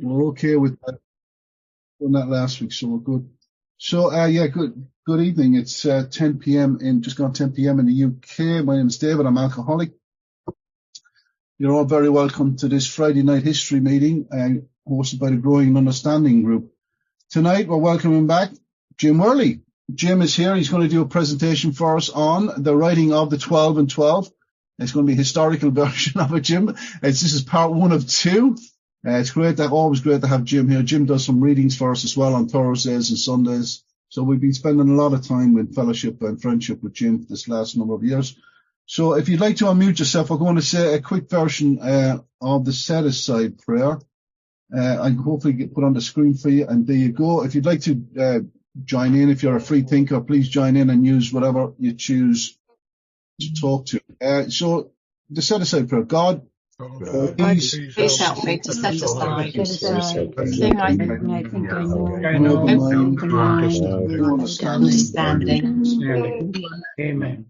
We're okay with that. Done that last week, so we're good. So, good evening. It's 10 p.m. just gone 10 p.m. in the UK. My name is David. I'm alcoholic. You're all very welcome to this Friday night history meeting hosted by the Growing Understanding Group. Tonight, we're welcoming back Jim Worley. Jim is here. He's going to do a presentation for us on the writing of the 12 and 12. It's going to be a historical version of it, Jim. This is part 1 of 2. It's always great to have Jim here. Jim does some readings for us as well on Thursdays and Sundays. So we've been spending a lot of time in fellowship and friendship with Jim this last number of years. So if you'd like to unmute yourself, we're going to say a quick version of the set-aside prayer. I can hopefully get put on the screen for you. And there you go. If you'd like to join in, if you're a free thinker, please join in and use whatever you choose to talk to. So the set-aside prayer. God, please help me to set aside everything I think I know, understanding. Amen.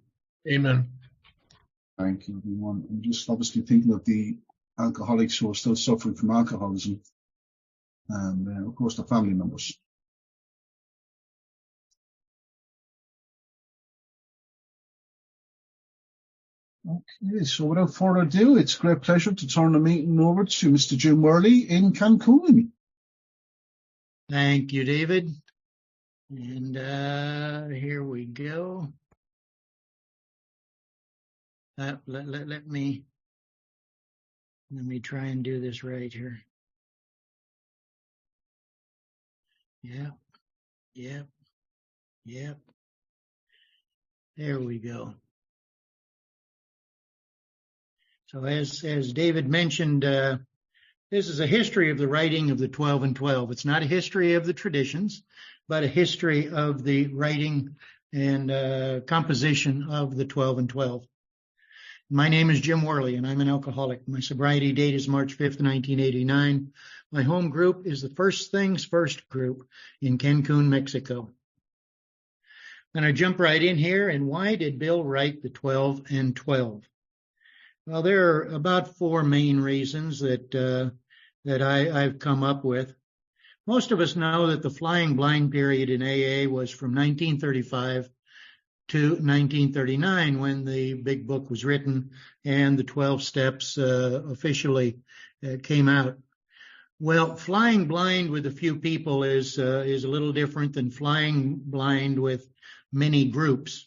Amen. Thank you, everyone. I'm just obviously thinking of the alcoholics who are still suffering from alcoholism and, of course, the family members. Okay, so without further ado, it's a great pleasure to turn the meeting over to Mr. Jim Worley in Cancun. Thank you, David. And here we go. Let me try and do this right here. Yep. There we go. So as David mentioned, this is a history of the writing of the 12 and 12. It's not a history of the traditions, but a history of the writing and composition of the 12 and 12. My name is Jim Worley, and I'm an alcoholic. My sobriety date is March 5th, 1989. My home group is the First Things First group in Cancun, Mexico. I'm going to jump right in here. And why did Bill write the 12 and 12? Well, there are about 4 main reasons that I've come up with. Most of us know that the flying blind period in AA was from 1935 to 1939 when the big book was written and the 12 steps officially came out. Well, flying blind with a few people is a little different than flying blind with many groups.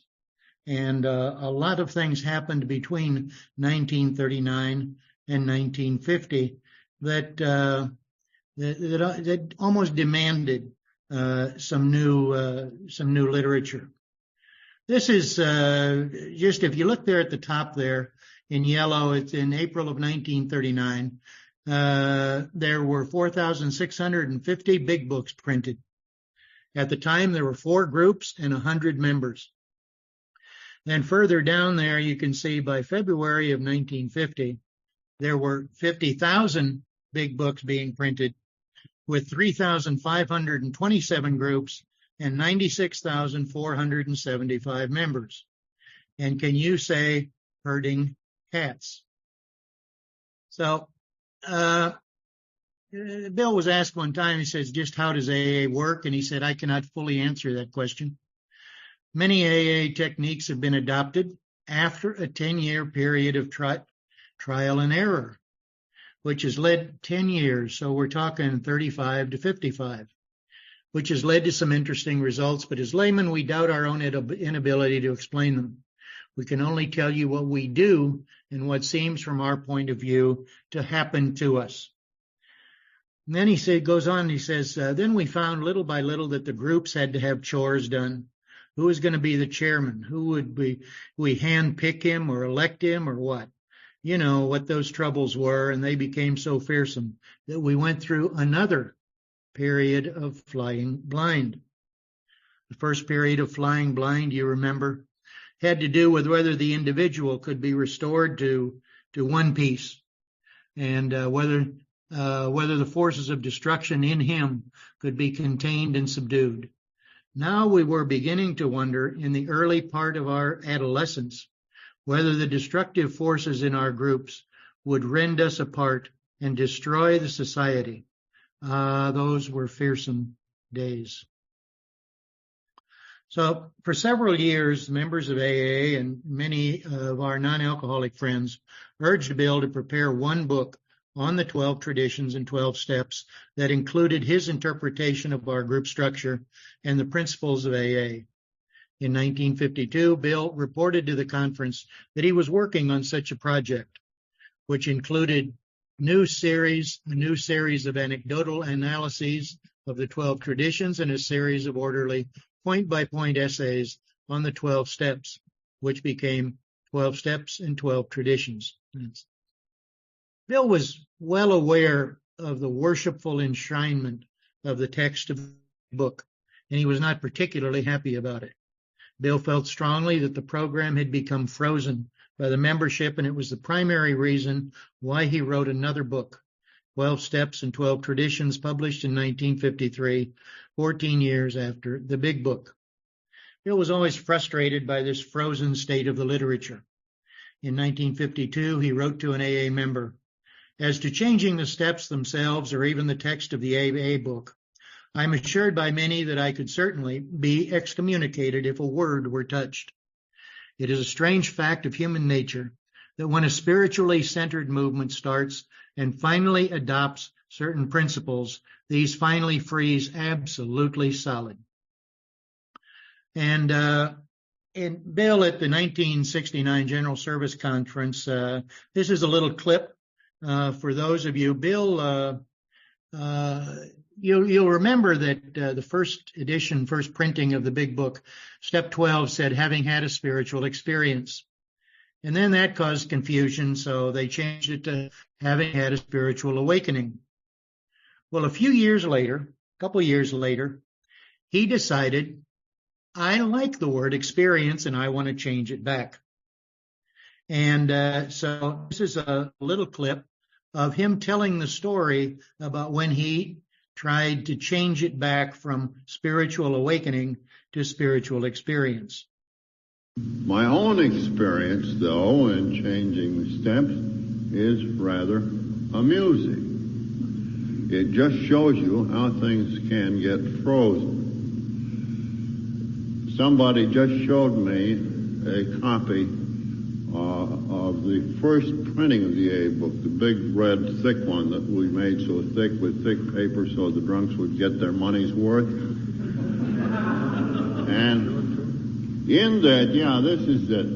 And a lot of things happened between 1939 and 1950 that almost demanded some new literature. This is just, if you look there at the top there in yellow, it's in April of 1939. There were 4,650 big books printed. At the time, there were 4 groups and 100 members. Then further down there, you can see by February of 1950, there were 50,000 big books being printed with 3,527 groups and 96,475 members. And can you say herding cats? So Bill was asked one time, he says, just how does AA work? And he said, I cannot fully answer that question. Many AA techniques have been adopted after a 10-year period of trial and error, which has led 10 years. So we're talking 35 to 55, which has led to some interesting results. But as laymen, we doubt our own inability to explain them. We can only tell you what we do and what seems from our point of view to happen to us. And then he goes on, he says, then we found little by little that the groups had to have chores done. Who was going to be the chairman? Who would we hand pick him or elect him or what? You know what those troubles were, and they became so fearsome that we went through another period of flying blind. The first period of flying blind, you remember, had to do with whether the individual could be restored to one piece and whether the forces of destruction in him could be contained and subdued. Now we were beginning to wonder in the early part of our adolescence whether the destructive forces in our groups would rend us apart and destroy the society, Those were fearsome days. So for several years, members of AA and many of our non-alcoholic friends urged Bill to prepare one book on the 12 traditions and 12 steps that included his interpretation of our group structure and the principles of AA. In 1952, Bill reported to the conference that he was working on such a project, which included a new series of anecdotal analyses of the 12 traditions and a series of orderly point-by-point essays on the 12 steps, which became 12 Steps and 12 Traditions. Bill was well aware of the worshipful enshrinement of the text of the book, and he was not particularly happy about it. Bill felt strongly that the program had become frozen by the membership, and it was the primary reason why he wrote another book, 12 Steps and 12 Traditions, published in 1953, 14 years after the big book. Bill was always frustrated by this frozen state of the literature. In 1952, he wrote to an AA member, "As to changing the steps themselves or even the text of the AA book, I'm assured by many that I could certainly be excommunicated if a word were touched. It is a strange fact of human nature that when a spiritually centered movement starts and finally adopts certain principles, these finally freeze absolutely solid." And Bill at the 1969 General Service Conference, this is a little clip for those of you. Bill, you'll remember that the first printing of the big book, Step 12, said, "Having had a spiritual experience." And then that caused confusion, so they changed it to "Having had a spiritual awakening." Well, a couple years later, he decided, I like the word experience and I want to change it back. And so this is a little clip of him telling the story about when he tried to change it back from spiritual awakening to spiritual experience. My own experience, though, in changing the steps is rather amusing. It just shows you how things can get frozen. Somebody just showed me a copy of the first printing of the AA book, the big red thick one that we made so thick with thick paper so the drunks would get their money's worth. And in that, this is it.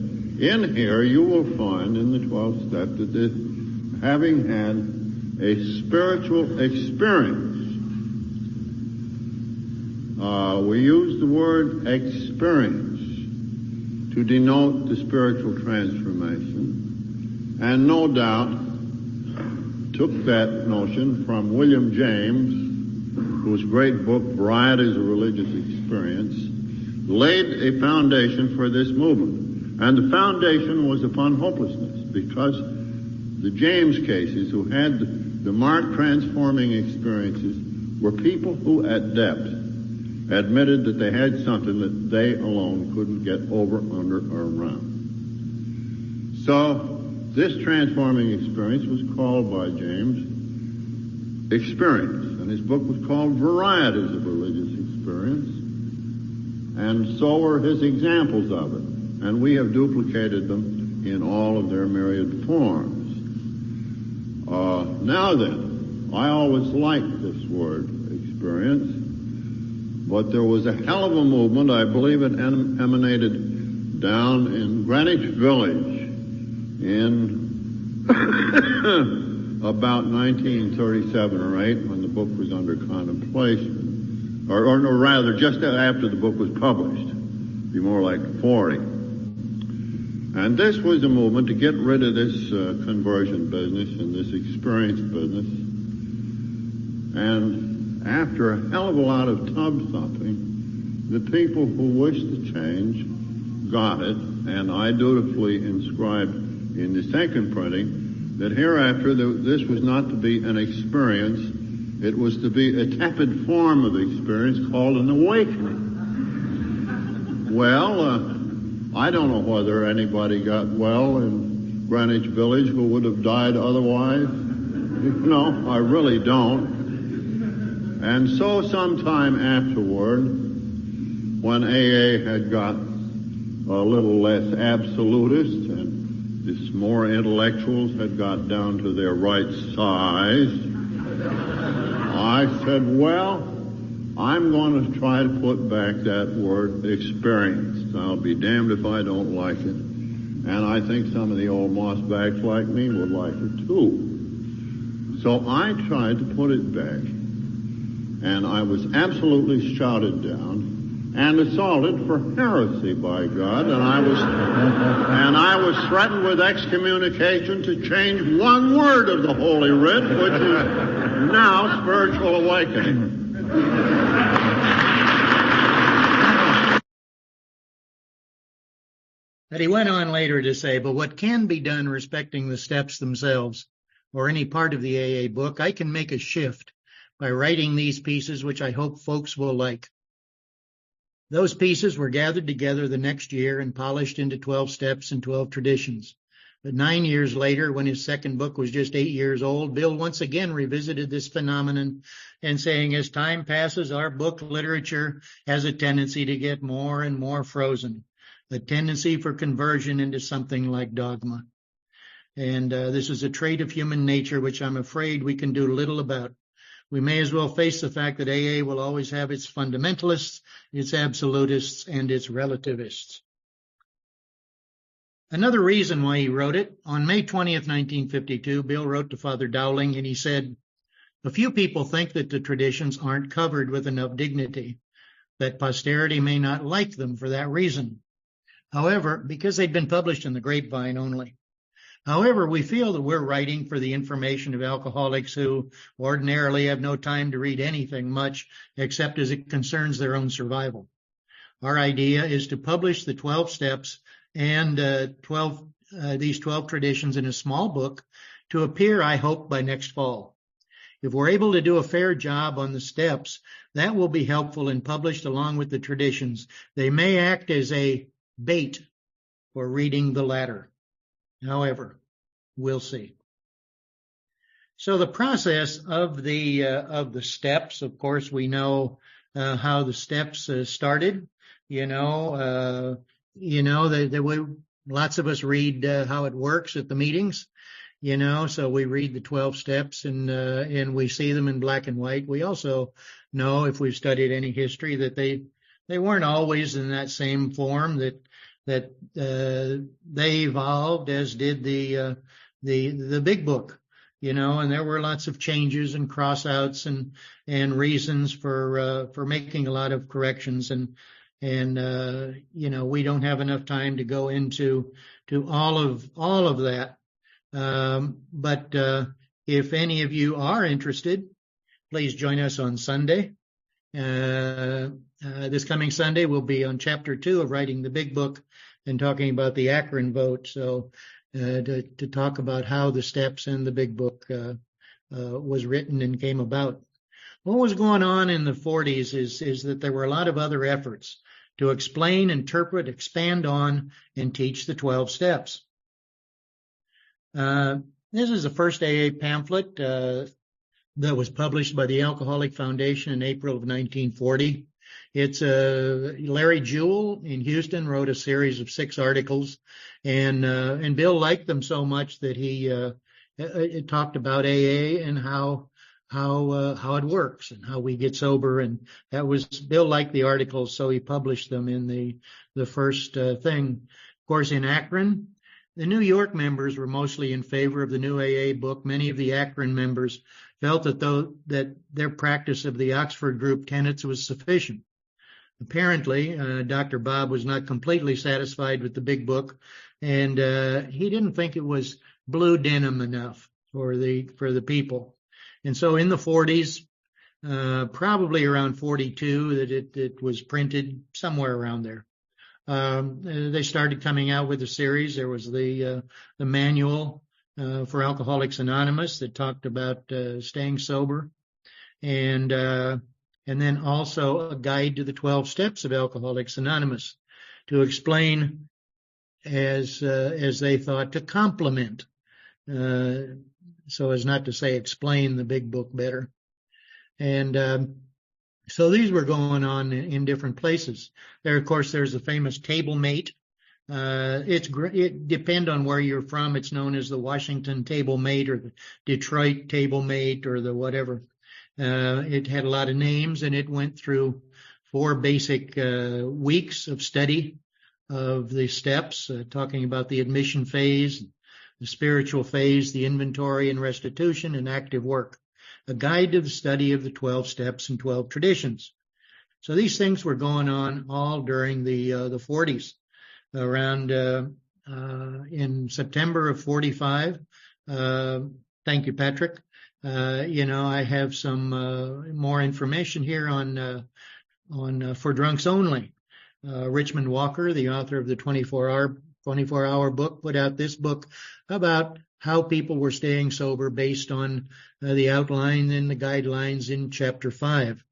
In here you will find in the 12th step that this, having had a spiritual experience. We use the word experience to denote the spiritual transformation, and no doubt took that notion from William James, whose great book, Varieties of Religious Experience, laid a foundation for this movement. And the foundation was upon hopelessness, because the James cases, who had the marked transforming experiences, were people who at depth admitted that they had something that they alone couldn't get over, under, or around. So this transforming experience was called by James experience, and his book was called Varieties of Religious Experience, and so were his examples of it, and we have duplicated them in all of their myriad forms. Now then, I always liked this word, experience, but there was a hell of a movement. I believe it emanated down in Greenwich Village in about 1937 or 8, when the book was under contemplation, or rather just after the book was published, be more like 40. And this was a movement to get rid of this conversion business and this experience business. And after a hell of a lot of tub thumping, the people who wished to change got it, and I dutifully inscribed in the second printing that hereafter this was not to be an experience, it was to be a tepid form of experience called an awakening. Well, I don't know whether anybody got well in Greenwich Village who would have died otherwise. No, I really don't. And so sometime afterward, when AA had got a little less absolutist and this more intellectuals had got down to their right size, I said, well, I'm going to try to put back that word experience. I'll be damned if I don't like it. And I think some of the old mossbacks like me would like it too. So I tried to put it back. And I was absolutely shouted down and assaulted for heresy, by God. And I was threatened with excommunication to change one word of the Holy Writ, which is now spiritual awakening. But he went on later to say, but what can be done respecting the steps themselves, or any part of the AA book, I can make a shift by writing these pieces, which I hope folks will like. Those pieces were gathered together the next year and polished into 12 steps and 12 traditions. But 9 years later, when his second book was just 8 years old, Bill once again revisited this phenomenon and saying, as time passes, our book literature has a tendency to get more and more frozen, a tendency for conversion into something like dogma. And this is a trait of human nature, which I'm afraid we can do little about. We may as well face the fact that AA will always have its fundamentalists, its absolutists, and its relativists. Another reason why he wrote it, on May 20th, 1952, Bill wrote to Father Dowling and he said, a few people think that the traditions aren't covered with enough dignity, that posterity may not like them for that reason. However, because they've been published in the grapevine only. However, we feel that we're writing for the information of alcoholics who ordinarily have no time to read anything much except as it concerns their own survival. Our idea is to publish the 12 steps and these 12 traditions in a small book to appear, I hope, by next fall. If we're able to do a fair job on the steps, that will be helpful and published along with the traditions. They may act as a bait for reading the latter. However, we'll see. So the process of the steps, of course, we know how the steps started. There were lots of us read how it works at the meetings. So we read the 12 steps and we see them in black and white. We also know, if we've studied any history, that they weren't always in that same form, that they evolved, as did the big book, and there were lots of changes and cross-outs and reasons for making a lot of corrections, and we don't have enough time to go into all of that. But if any of you are interested, please join us on Sunday. This coming Sunday, we'll be on Chapter 2 of Writing the Big Book and talking about the Akron vote. So to talk about how the steps in the Big Book was written and came about. What was going on in the 40s is that there were a lot of other efforts to explain, interpret, expand on, and teach the 12 steps. This is the first AA pamphlet that was published by the Alcoholic Foundation in April of 1940. It's Larry Jewell in Houston wrote a series of 6 articles, and Bill liked them so much that he talked about AA and how it works and how we get sober, and that was, Bill liked the articles, so he published them in the first thing. Of course, in Akron, the New York members were mostly in favor of the new AA book. Many of the Akron members felt that their practice of the Oxford group tenets was sufficient. Apparently, Dr. Bob was not completely satisfied with the Big Book, and he didn't think it was blue denim enough for the people. And so in the 40s, probably around 42, that it was printed, somewhere around there. They started coming out with a series. There was the manual for Alcoholics Anonymous that talked about staying sober, and then also a guide to the 12 steps of Alcoholics Anonymous to explain, as they thought, to complement, so as not to say explain the Big Book better. And so these were going on in different places. There, of course, there's the famous Table Mate. It depends on where you're from. It's known as the Washington Table Mate or the Detroit Table Mate or the whatever. It had a lot of names, and it went through 4 basic weeks of study of the steps, talking about the admission phase, the spiritual phase, the inventory and restitution, and active work. A guide to the study of the 12 steps and 12 traditions. So these things were going on all during the 40s. Around in September of 45. Thank you, Patrick. I have some more information here on For Drunks Only. Richmond Walker, the author of the 24-hour book, put out this book about how people were staying sober based on the outline and the guidelines in Chapter 5.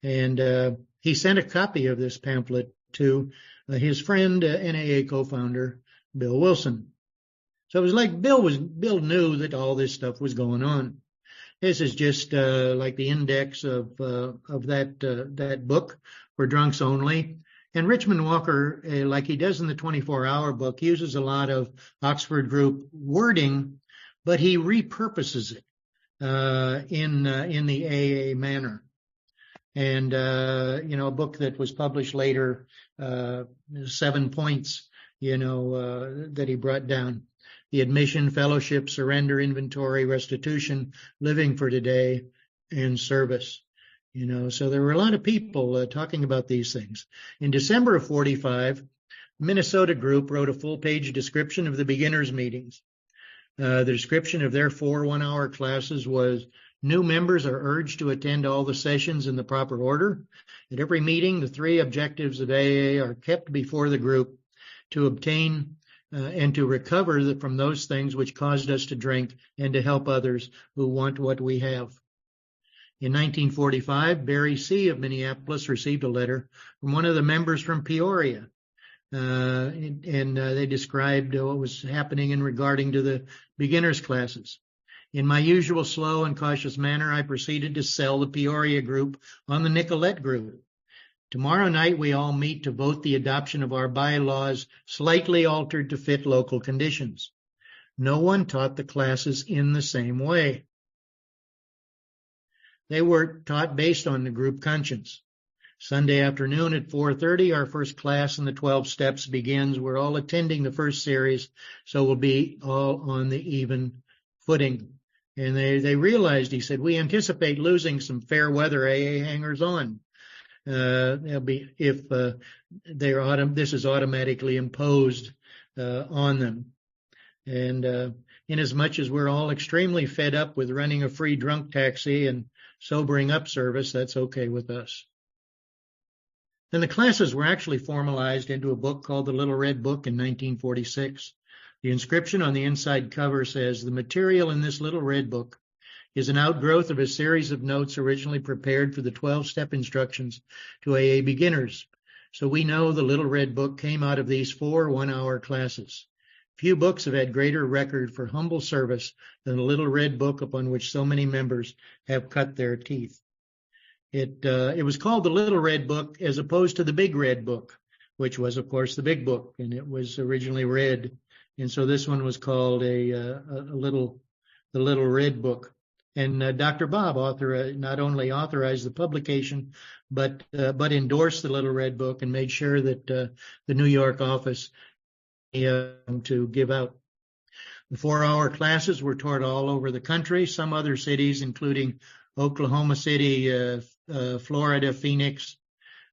And he sent a copy of this pamphlet to his friend, NAA co-founder, Bill Wilson. So it was like Bill knew that all this stuff was going on. This is just like the index of that book, For Drunks Only. And Richmond Walker, like he does in the 24-hour book, uses a lot of Oxford Group wording, but he repurposes it in the AA manner. And, a book that was published later, 7 points, that he brought down. The admission, fellowship, surrender, inventory, restitution, living for today, and service. So there were a lot of people talking about these things. In December of 45, Minnesota group wrote a full-page description of the beginners' meetings. The description of their 4 one-hour classes was, new members are urged to attend all the sessions in the proper order. At every meeting, the 3 objectives of AA are kept before the group to obtain and to recover from those things which caused us to drink and to help others who want what we have. In 1945, Barry C. of Minneapolis received a letter from one of the members from Peoria. And they described what was happening in regarding to the beginners classes. In my usual slow and cautious manner, I proceeded to sell the Peoria group on the Nicolette group. Tomorrow night, we all meet to vote the adoption of our bylaws slightly altered to fit local conditions. No one taught the classes in the same way. They were taught based on the group conscience. Sunday afternoon at 4:30, our first class in the 12 steps begins. We're all attending the first series, so we'll be all on the even footing. And they realized, he said, we anticipate losing some fair weather AA hangers on. They'll be if this is automatically imposed on them. And inasmuch as we're all extremely fed up with running a free drunk taxi and sobering up service, that's okay with us. Then the classes were actually formalized into a book called The Little Red Book in 1946. The inscription on the inside cover says, the material in this Little Red Book is an outgrowth of a series of notes originally prepared for the 12-step instructions to AA beginners. So we know the Little Red Book came out of these 4 one-hour classes. Few books have had greater record for humble service than the Little Red Book upon which so many members have cut their teeth. It was called the Little Red Book as opposed to the Big Red Book, which was, of course, the big book, and it was originally red. And so this one was called the Little Red Book. And Dr. Bob not only authorized the publication, but endorsed the Little Red Book and made sure that the New York office to give out. The 4-hour classes were taught all over the country, some other cities, including Oklahoma City, Florida, Phoenix.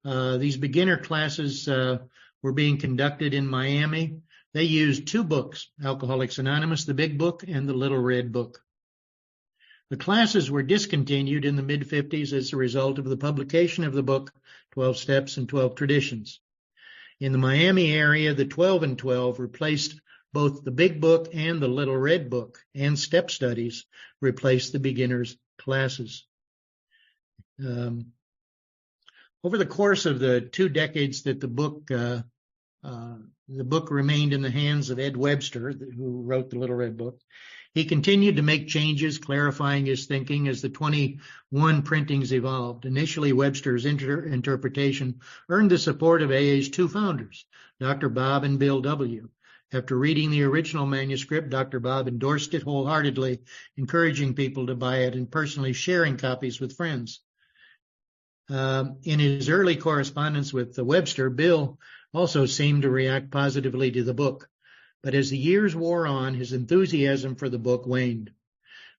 These beginner classes were being conducted in Miami. They used 2 books, Alcoholics Anonymous, the Big Book, and the Little Red Book. The classes were discontinued in the mid-50s as a result of the publication of the book, 12 Steps and 12 Traditions. In the Miami area, the 12 and 12 replaced both the Big Book and the Little Red Book, and step studies replaced the beginners' classes. Over the course of the 2 decades that the book remained in the hands of Ed Webster, who wrote the Little Red Book, He continued to make changes, clarifying his thinking as the 21 printings evolved. Initially, Webster's interpretation earned the support of AA's two founders, Dr. Bob and Bill W. After reading the original manuscript, Dr. Bob endorsed it wholeheartedly, encouraging people to buy it and personally sharing copies with friends. In his early correspondence with Webster, Bill also seemed to react positively to the book. But as the years wore on, his enthusiasm for the book waned.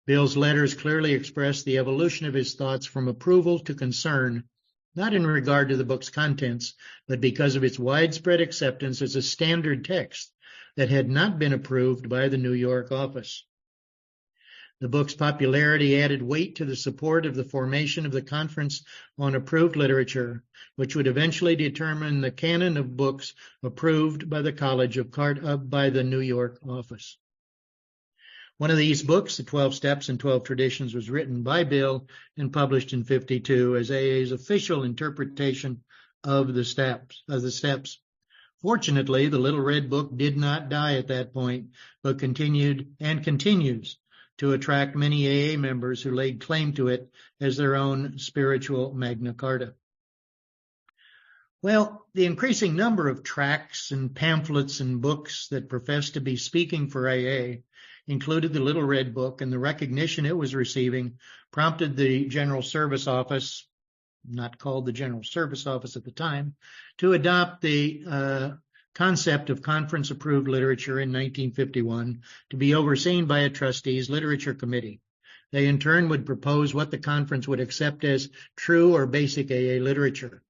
Bill's letters clearly expressed the evolution of his thoughts from approval to concern, not in regard to the book's contents, but because of its widespread acceptance as a standard text that had not been approved by the New York office. The book's popularity added weight to the support of the formation of the Conference on Approved Literature, which would eventually determine the canon of books approved by the College of by the New York office. One of these books, The 12 Steps and 12 Traditions, was written by Bill and published in 1952 as AA's official interpretation of the steps. Fortunately, the Little Red Book did not die at that point, but continued and continues to attract many AA members who laid claim to it as their own spiritual Magna Carta. Well, the increasing number of tracts and pamphlets and books that profess to be speaking for AA included the Little Red Book, and the recognition it was receiving prompted the General Service Office, not called the General Service Office at the time, to adopt the concept of conference-approved literature in 1951 to be overseen by a trustees' literature committee. They in turn would propose what the conference would accept as true or basic AA literature.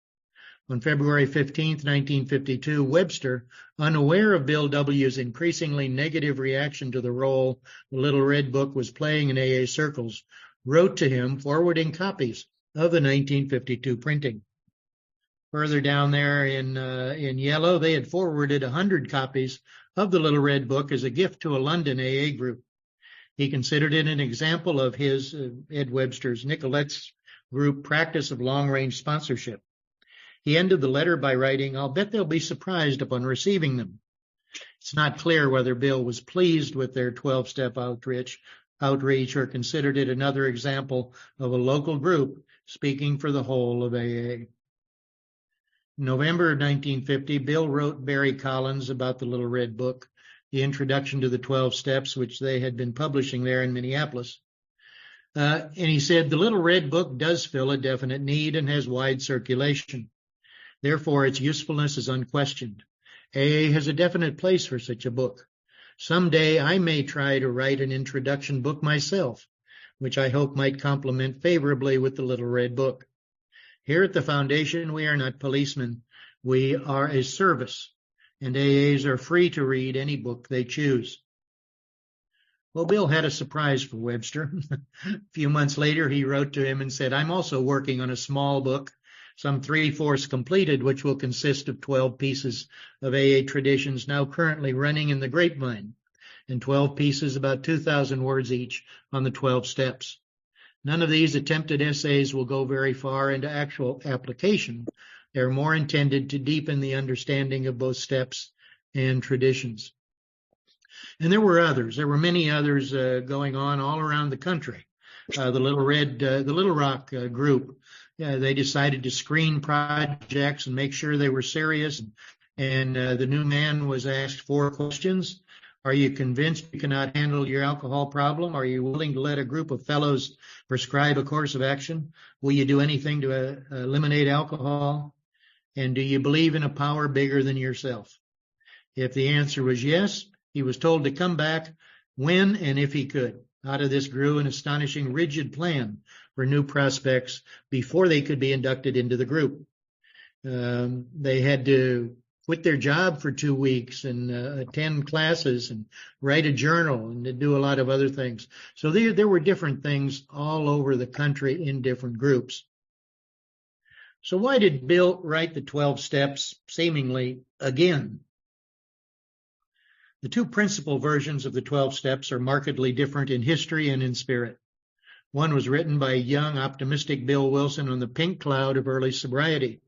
On February 15, 1952, Webster, unaware of Bill W.'s increasingly negative reaction to the role the Little Red Book was playing in AA circles, wrote to him forwarding copies of the 1952 printing. Further down there in yellow, they had forwarded 100 copies of the Little Red Book as a gift to a London AA group. He considered it an example of his, Ed Webster's, Nicolette's group practice of long-range sponsorship. He ended the letter by writing, "I'll bet they'll be surprised upon receiving them." It's not clear whether Bill was pleased with their 12-step outreach or considered it another example of a local group speaking for the whole of AA. In November of 1950, Bill wrote Barry Collins about the Little Red Book, the introduction to the 12 Steps, which they had been publishing there in Minneapolis. And he said, "The Little Red Book does fill a definite need and has wide circulation. Therefore, its usefulness is unquestioned. AA has a definite place for such a book. Someday I may try to write an introduction book myself, which I hope might complement favorably with the Little Red Book. Here at the Foundation, we are not policemen. We are a service, and AAs are free to read any book they choose." Well, Bill had a surprise for Webster. A few months later, he wrote to him and said, "I'm also working on a small book, some 3/4 completed, which will consist of 12 pieces of AA traditions now currently running in the grapevine, and 12 pieces about 2,000 words each on the 12 steps. None of these attempted essays will go very far into actual application. They're more intended to deepen the understanding of both steps and traditions." And there were many others going on all around the country. The Little Rock group, they decided to screen projects and make sure they were serious. And the new man was asked 4 questions. Are you convinced you cannot handle your alcohol problem? Are you willing to let a group of fellows prescribe a course of action? Will you do anything to eliminate alcohol? And do you believe in a power bigger than yourself? If the answer was yes, he was told to come back when and if he could. Out of this grew an astonishing rigid plan for new prospects before they could be inducted into the group. They had to quit their job for 2 weeks and attend classes and write a journal and to do a lot of other things. So there were different things all over the country in different groups. So why did Bill write the 12 steps seemingly again? The 2 principal versions of the 12 steps are markedly different in history and in spirit. One was written by young, optimistic Bill Wilson on the pink cloud of early sobriety.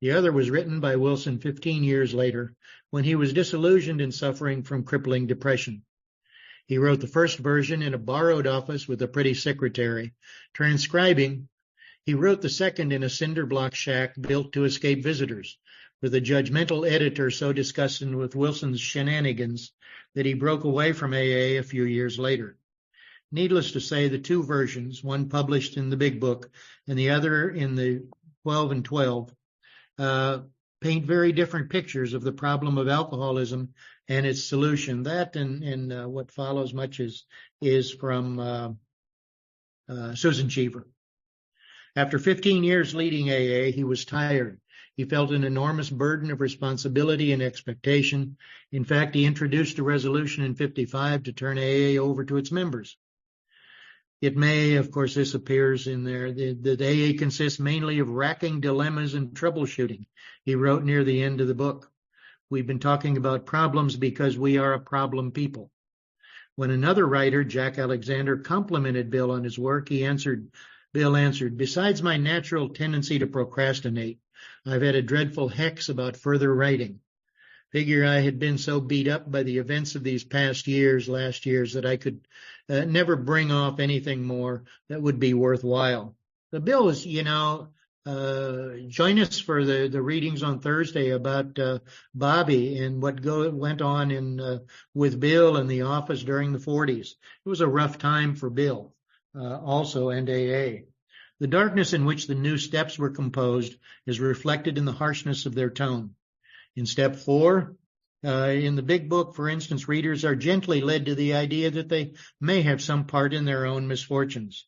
The other was written by Wilson 15 years later, when he was disillusioned and suffering from crippling depression. He wrote the first version in a borrowed office with a pretty secretary. Transcribing, he wrote the second in a cinder block shack built to escape visitors, with a judgmental editor so disgusted with Wilson's shenanigans that he broke away from AA a few years later. Needless to say, the two versions, one published in the Big Book and the other in the 12 and 12, paint very different pictures of the problem of alcoholism and its solution. That and what follows much is from Susan Cheever. After 15 years leading AA, he was tired. He felt an enormous burden of responsibility and expectation. In fact, he introduced a resolution in 55 to turn AA over to its members. It may, of course, this appears in there, that AA consists mainly of racking dilemmas and troubleshooting, he wrote near the end of the book. We've been talking about problems because we are a problem people. When another writer, Jack Alexander, complimented Bill on his work, Bill answered, besides my natural tendency to procrastinate, I've had a dreadful hex about further writing. Figure I had been so beat up by the events of these last years, that I could never bring off anything more that would be worthwhile. The Bill is, join us for the readings on Thursday about Bobby and what went on with Bill in the office during the 40s. It was a rough time for Bill also and AA. The darkness in which the new steps were composed is reflected in the harshness of their tone. In step 4, in the Big Book, for instance, readers are gently led to the idea that they may have some part in their own misfortunes.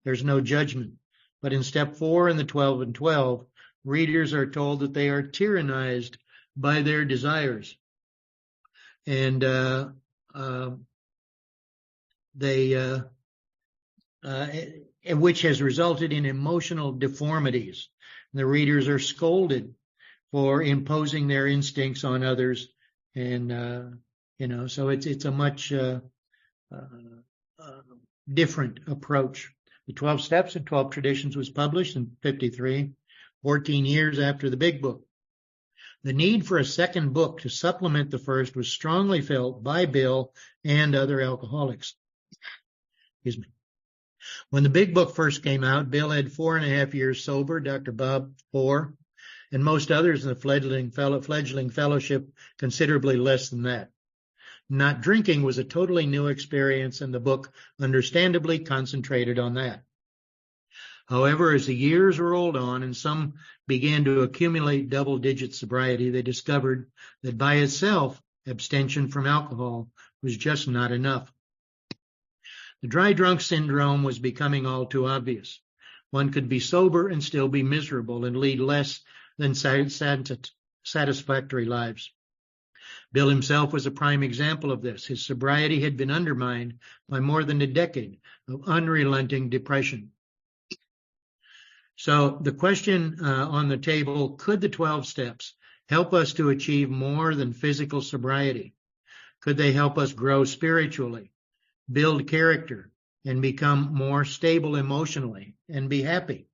There's no judgment. But in step 4 in the 12 and 12, readers are told that they are tyrannized by their desires. And which has resulted in emotional deformities. The readers are scolded for imposing their instincts on others. And, so it's a much different approach. The 12 Steps and 12 Traditions was published in 53, 14 years after the Big Book. The need for a second book to supplement the first was strongly felt by Bill and other alcoholics. Excuse me. When the Big Book first came out, Bill had 4.5 years sober, Dr. Bob 4, and most others in the fledgling fellowship considerably less than that. Not drinking was a totally new experience, and the book understandably concentrated on that. However, as the years rolled on and some began to accumulate double-digit sobriety, they discovered that by itself, abstention from alcohol was just not enough. The dry drunk syndrome was becoming all too obvious. One could be sober and still be miserable and lead less than satisfactory lives. Bill himself was a prime example of this. His sobriety had been undermined by more than a decade of unrelenting depression. So the question on the table, could the 12 steps help us to achieve more than physical sobriety? Could they help us grow spiritually, build character, and become more stable emotionally and be happy?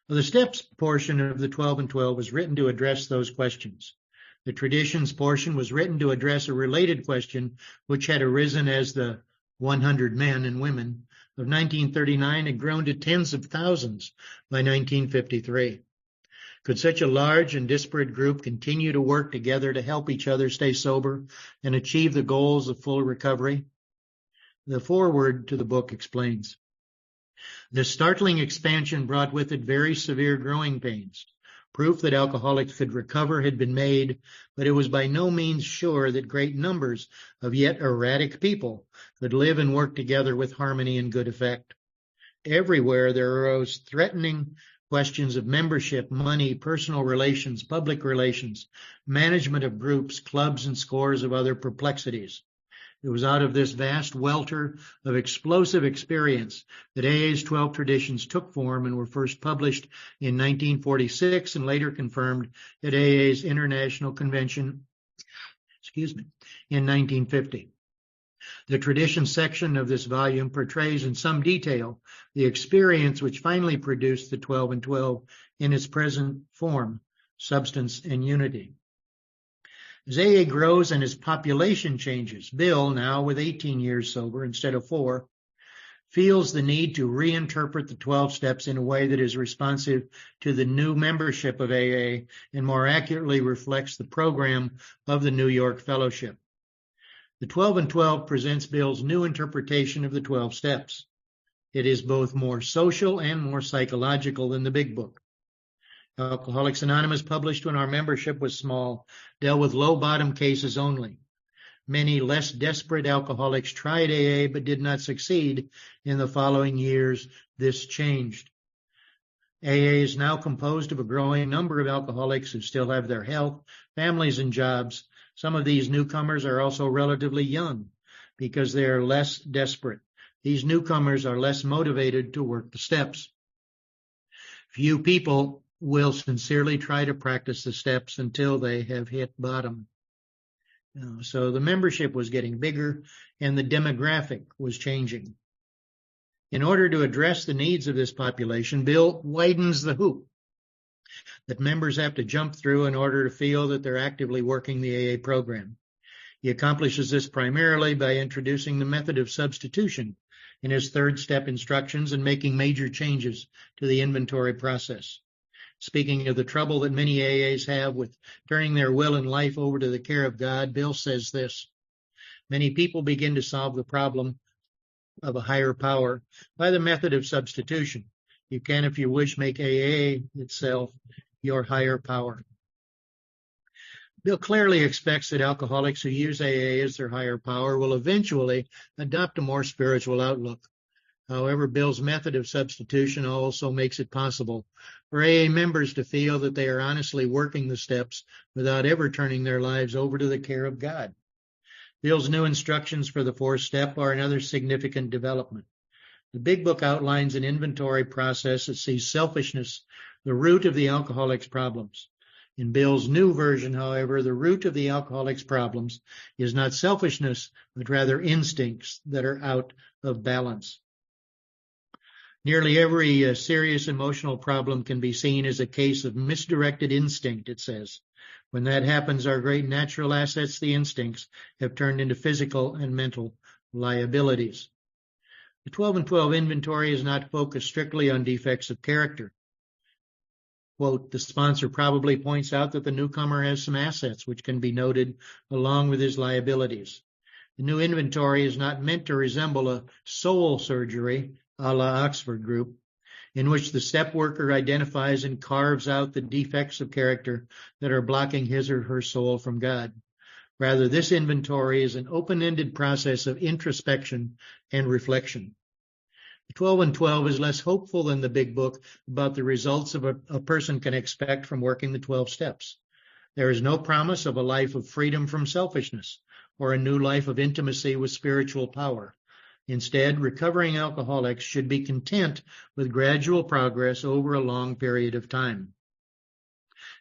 Well, the steps portion of the 12 and 12 was written to address those questions. The traditions portion was written to address a related question which had arisen as the 100 men and women of 1939 had grown to tens of thousands by 1953. Could such a large and disparate group continue to work together to help each other stay sober and achieve the goals of full recovery? The foreword to the book explains. This startling expansion brought with it very severe growing pains. Proof that alcoholics could recover had been made, but it was by no means sure that great numbers of yet erratic people could live and work together with harmony and good effect. Everywhere there arose threatening questions of membership, money, personal relations, public relations, management of groups, clubs, and scores of other perplexities. It was out of this vast welter of explosive experience that AA's 12 Traditions took form and were first published in 1946 and later confirmed at AA's International Convention, in 1950. The Traditions section of this volume portrays in some detail the experience which finally produced the 12 and 12 in its present form, substance and unity. As AA grows and as population changes, Bill, now with 18 years sober instead of 4, feels the need to reinterpret the 12 steps in a way that is responsive to the new membership of AA and more accurately reflects the program of the New York Fellowship. The 12 and 12 presents Bill's new interpretation of the 12 steps. It is both more social and more psychological than the Big Book. Alcoholics Anonymous, published when our membership was small, dealt with low-bottom cases only. Many less desperate alcoholics tried AA but did not succeed. In the following years, this changed. AA is now composed of a growing number of alcoholics who still have their health, families, and jobs. Some of these newcomers are also relatively young because they are less desperate. These newcomers are less motivated to work the steps. Few people will sincerely try to practice the steps until they have hit bottom. So the membership was getting bigger and the demographic was changing. In order to address the needs of this population, Bill widens the hoop that members have to jump through in order to feel that they're actively working the AA program. He accomplishes this primarily by introducing the method of substitution in his 3rd step instructions and making major changes to the inventory process. Speaking of the trouble that many AAs have with turning their will and life over to the care of God, Bill says this: many people begin to solve the problem of a higher power by the method of substitution. You can, if you wish, make AA itself your higher power. Bill clearly expects that alcoholics who use AA as their higher power will eventually adopt a more spiritual outlook. However, Bill's method of substitution also makes it possible for AA members to feel that they are honestly working the steps without ever turning their lives over to the care of God. Bill's new instructions for the 4th step are another significant development. The Big Book outlines an inventory process that sees selfishness the root of the alcoholic's problems. In Bill's new version, however, the root of the alcoholic's problems is not selfishness, but rather instincts that are out of balance. Nearly every serious emotional problem can be seen as a case of misdirected instinct, it says. When that happens, our great natural assets, the instincts, have turned into physical and mental liabilities. The 12 and 12 inventory is not focused strictly on defects of character. Quote, the sponsor probably points out that the newcomer has some assets which can be noted along with his liabilities. The new inventory is not meant to resemble a soul surgery, a la Oxford Group, in which the step worker identifies and carves out the defects of character that are blocking his or her soul from God. Rather, this inventory is an open-ended process of introspection and reflection. The 12 and 12 is less hopeful than the Big Book about the results of a person can expect from working the 12 steps. There is no promise of a life of freedom from selfishness or a new life of intimacy with spiritual power. Instead, recovering alcoholics should be content with gradual progress over a long period of time.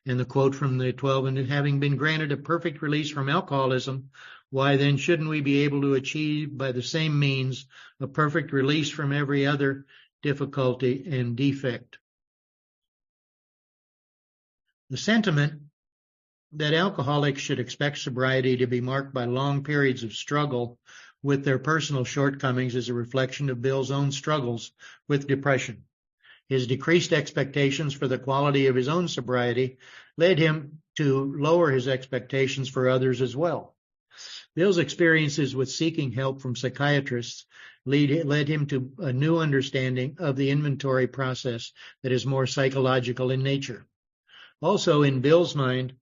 And the quote from the 12, and having been granted a perfect release from alcoholism, why then shouldn't we be able to achieve by the same means a perfect release from every other difficulty and defect? The sentiment that alcoholics should expect sobriety to be marked by long periods of struggle with their personal shortcomings is a reflection of Bill's own struggles with depression. His decreased expectations for the quality of his own sobriety led him to lower his expectations for others as well. Bill's experiences with seeking help from psychiatrists led him to a new understanding of the inventory process that is more psychological in nature. Also, in Bill's mind,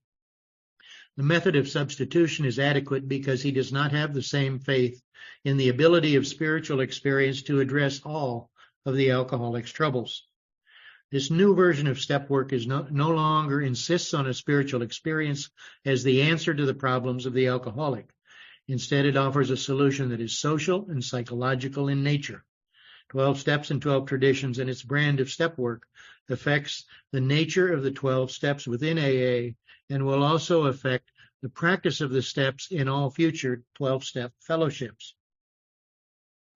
the method of substitution is adequate because he does not have the same faith in the ability of spiritual experience to address all of the alcoholic's troubles. This new version of step work is no longer insists on a spiritual experience as the answer to the problems of the alcoholic. Instead, it offers a solution that is social and psychological in nature. 12 Steps and 12 Traditions and its brand of step work affects the nature of the 12 steps within AA and will also affect the practice of the steps in all future 12-step fellowships.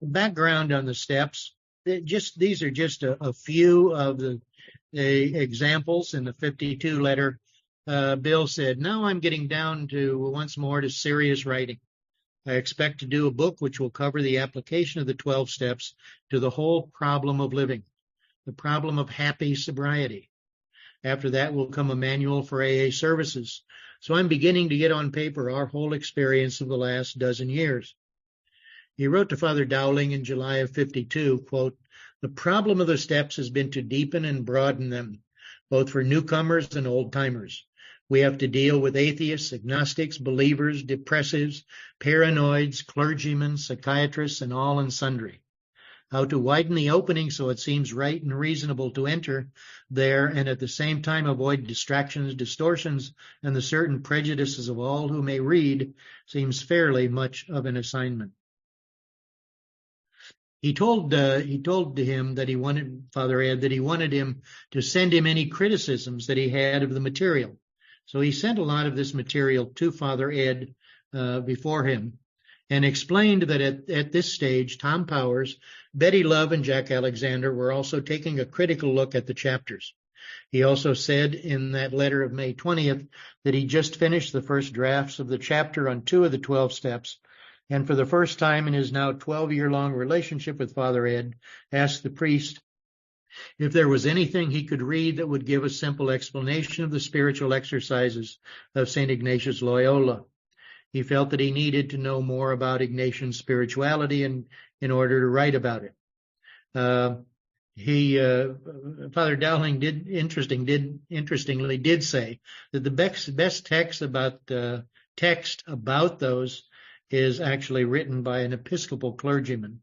The background on the steps, these are just a few of the examples in the 52 letter Bill said, "Now I'm getting down to once more to serious writing. I expect to do a book which will cover the application of the 12 steps to the whole problem of living, the problem of happy sobriety. After that will come a manual for AA services. So I'm beginning to get on paper our whole experience of the last dozen years." He wrote to Father Dowling in July of 52, quote, "The problem of the steps has been to deepen and broaden them, both for newcomers and old-timers. We have to deal with atheists, agnostics, believers, depressives, paranoids, clergymen, psychiatrists, and all and sundry. How to widen the opening so it seems right and reasonable to enter there and at the same time avoid distractions, distortions, and the certain prejudices of all who may read seems fairly much of an assignment." He told him that he wanted, Father Ed, that he wanted him to send him any criticisms that he had of the material. So he sent a lot of this material to Father Ed before him and explained that at this stage, Tom Powers, Betty Love, and Jack Alexander were also taking a critical look at the chapters. He also said in that letter of May 20th that he just finished the first drafts of the chapter on 2 of the 12 steps, and for the first time in his now 12-year-long relationship with Father Ed, asked the priest if there was anything he could read that would give a simple explanation of the spiritual exercises of St. Ignatius Loyola. He felt that he needed to know more about Ignatian spirituality in order to write about it. Father Dowling interestingly did say that the best text about those is actually written by an Episcopal clergyman.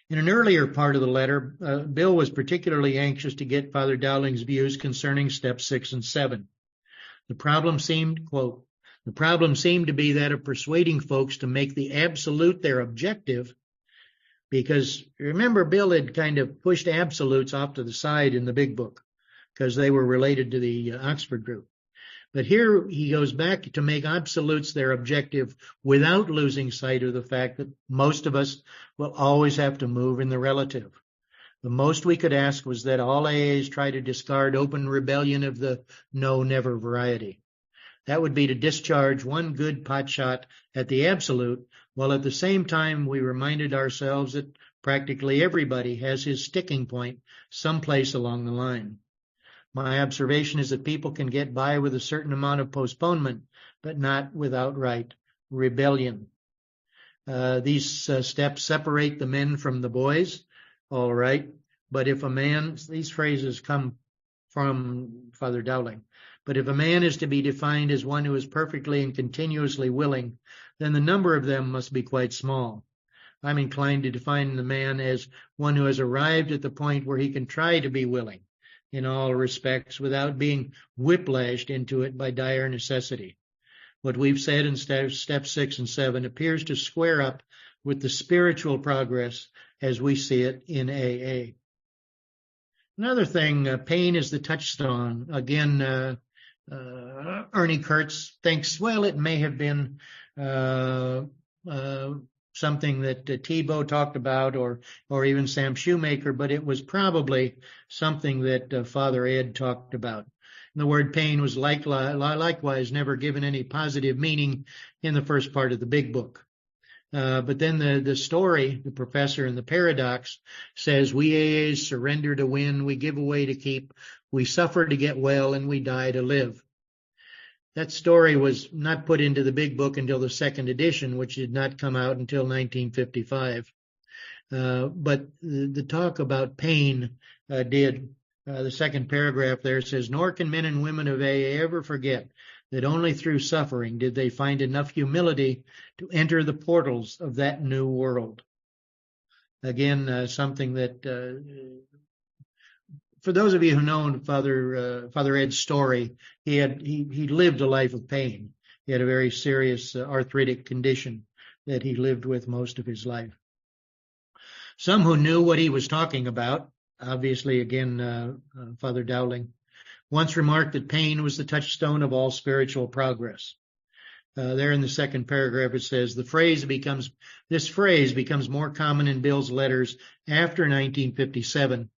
In an earlier part of the letter, Bill was particularly anxious to get Father Dowling's views concerning steps 6 and 7. The problem seemed, quote, "The problem seemed to be that of persuading folks to make the absolute their objective," because remember, Bill had kind of pushed absolutes off to the side in the big book because they were related to the Oxford group. But here he goes back to make absolutes their objective without losing sight of the fact that most of us will always have to move in the relative. The most we could ask was that all AAs try to discard open rebellion of the no-never variety. That would be to discharge one good pot shot at the absolute, while at the same time we reminded ourselves that practically everybody has his sticking point someplace along the line. My observation is that people can get by with a certain amount of postponement, but not with outright rebellion. These steps separate the men from the boys, all right, but if a man, these phrases come from Father Dowling, but if a man is to be defined as one who is perfectly and continuously willing, then the number of them must be quite small. I'm inclined to define the man as one who has arrived at the point where he can try to be willing in all respects without being whiplashed into it by dire necessity. What we've said in steps 6 and 7 appears to square up with the spiritual progress as we see it in AA. Another thing, pain is the touchstone. Again, Ernie Kurtz thinks, well, it may have been something that Thibault talked about or even Sam Shoemaker, but it was probably something that Father Ed talked about. And the word pain was likewise never given any positive meaning in the first part of the big book. But then the story, the professor and the paradox says, we AAs surrender to win, we give away to keep, we suffer to get well, and we die to live. That story was not put into the big book until the second edition, which did not come out until 1955. But the talk about pain did. The second paragraph there says, nor can men and women of AA ever forget that only through suffering did they find enough humility to enter the portals of that new world. Again, something that, for those of you who know Father Ed's story, he lived a life of pain. He had a very serious arthritic condition that he lived with most of his life. Some who knew what he was talking about, obviously, again, Father Dowling, once remarked that pain was the touchstone of all spiritual progress. There in the second paragraph it says, this phrase becomes more common in Bill's letters after 1957,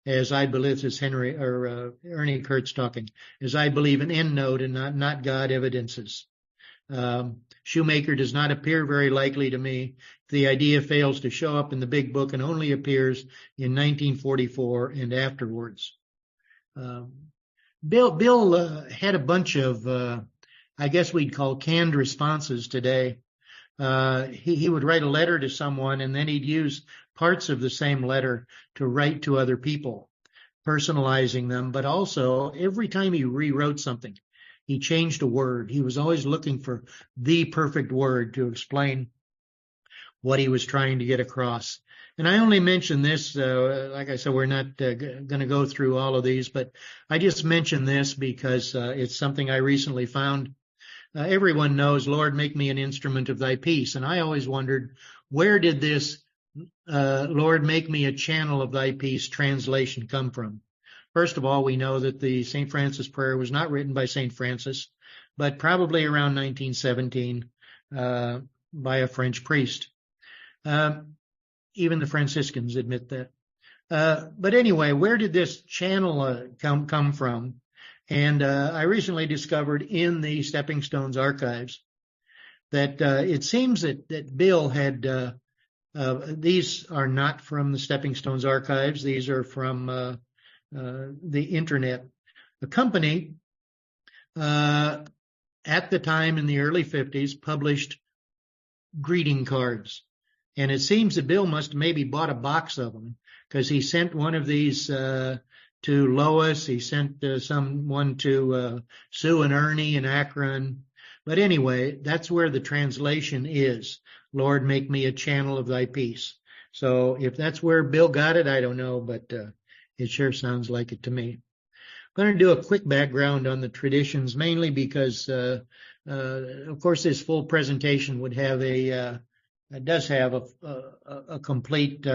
as I believe, this is Ernie Kurtz talking, as I believe an end note and not God evidences. Shoemaker does not appear very likely to me. The idea fails to show up in the big book and only appears in 1944 and afterwards. Bill had a bunch of, I guess we'd call canned responses today. He would write a letter to someone and then he'd use parts of the same letter to write to other people, personalizing them. But also, every time he rewrote something, he changed a word. He was always looking for the perfect word to explain what he was trying to get across. And I only mention this, like I said, we're not going to go through all of these, but I just mention this because it's something I recently found. Everyone knows, Lord, make me an instrument of thy peace. And I always wondered, where did this Lord, make me a channel of thy peace translation come from? First of all, we know that the St. Francis prayer was not written by St. Francis, but probably around 1917 by a French priest. Even the Franciscans admit that. But anyway, where did this channel come from? And I recently discovered in the Stepping Stones archives that it seems that Bill had, these are not from the Stepping Stones archives. These are from the internet. The company, at the time in the early 50s, published greeting cards. And it seems that Bill must have maybe bought a box of them, because he sent one of these to Lois. He sent someone to Sue and Ernie in Akron. But anyway, that's where the translation is. Lord, make me a channel of thy peace. So if that's where Bill got it, I don't know, but it sure sounds like it to me. I'm going to do a quick background on the traditions, mainly because, of course, this full presentation would have does have a complete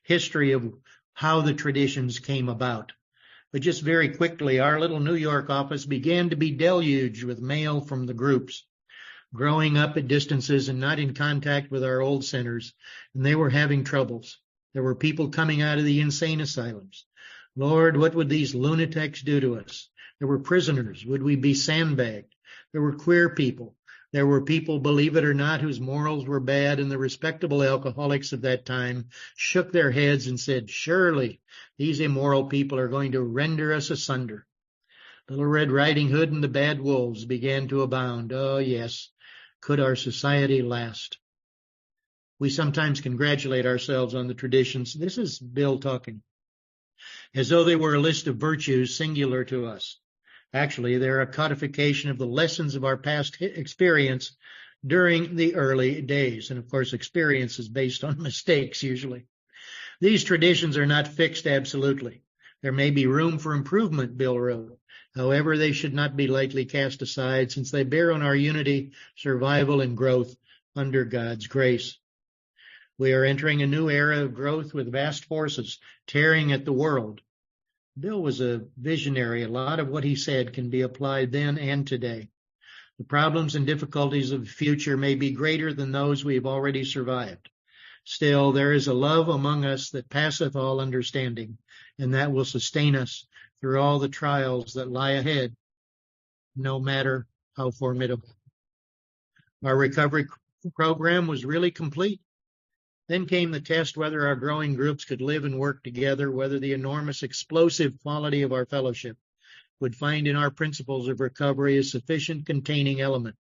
history of how the traditions came about. But just very quickly, our little New York office began to be deluged with mail from the groups, growing up at distances and not in contact with our old centers, and they were having troubles. There were people coming out of the insane asylums. Lord, what would these lunatics do to us? There were prisoners. Would we be sandbagged? There were queer people. There were people, believe it or not, whose morals were bad, and the respectable alcoholics of that time shook their heads and said, surely these immoral people are going to render us asunder. Little Red Riding Hood and the bad wolves began to abound. Oh, yes, could our society last? We sometimes congratulate ourselves on the traditions. This is Bill talking, as though they were a list of virtues singular to us. Actually, they're a codification of the lessons of our past experience during the early days. And of course, experience is based on mistakes usually. These traditions are not fixed absolutely. There may be room for improvement, Bill wrote. However, they should not be lightly cast aside, since they bear on our unity, survival, and growth under God's grace. We are entering a new era of growth with vast forces tearing at the world. Bill was a visionary. A lot of what he said can be applied then and today. The problems and difficulties of the future may be greater than those we have already survived. Still, there is a love among us that passeth all understanding, and that will sustain us through all the trials that lie ahead, no matter how formidable. Our recovery program was really complete. Then came the test whether our growing groups could live and work together, whether the enormous explosive quality of our fellowship would find in our principles of recovery a sufficient containing element.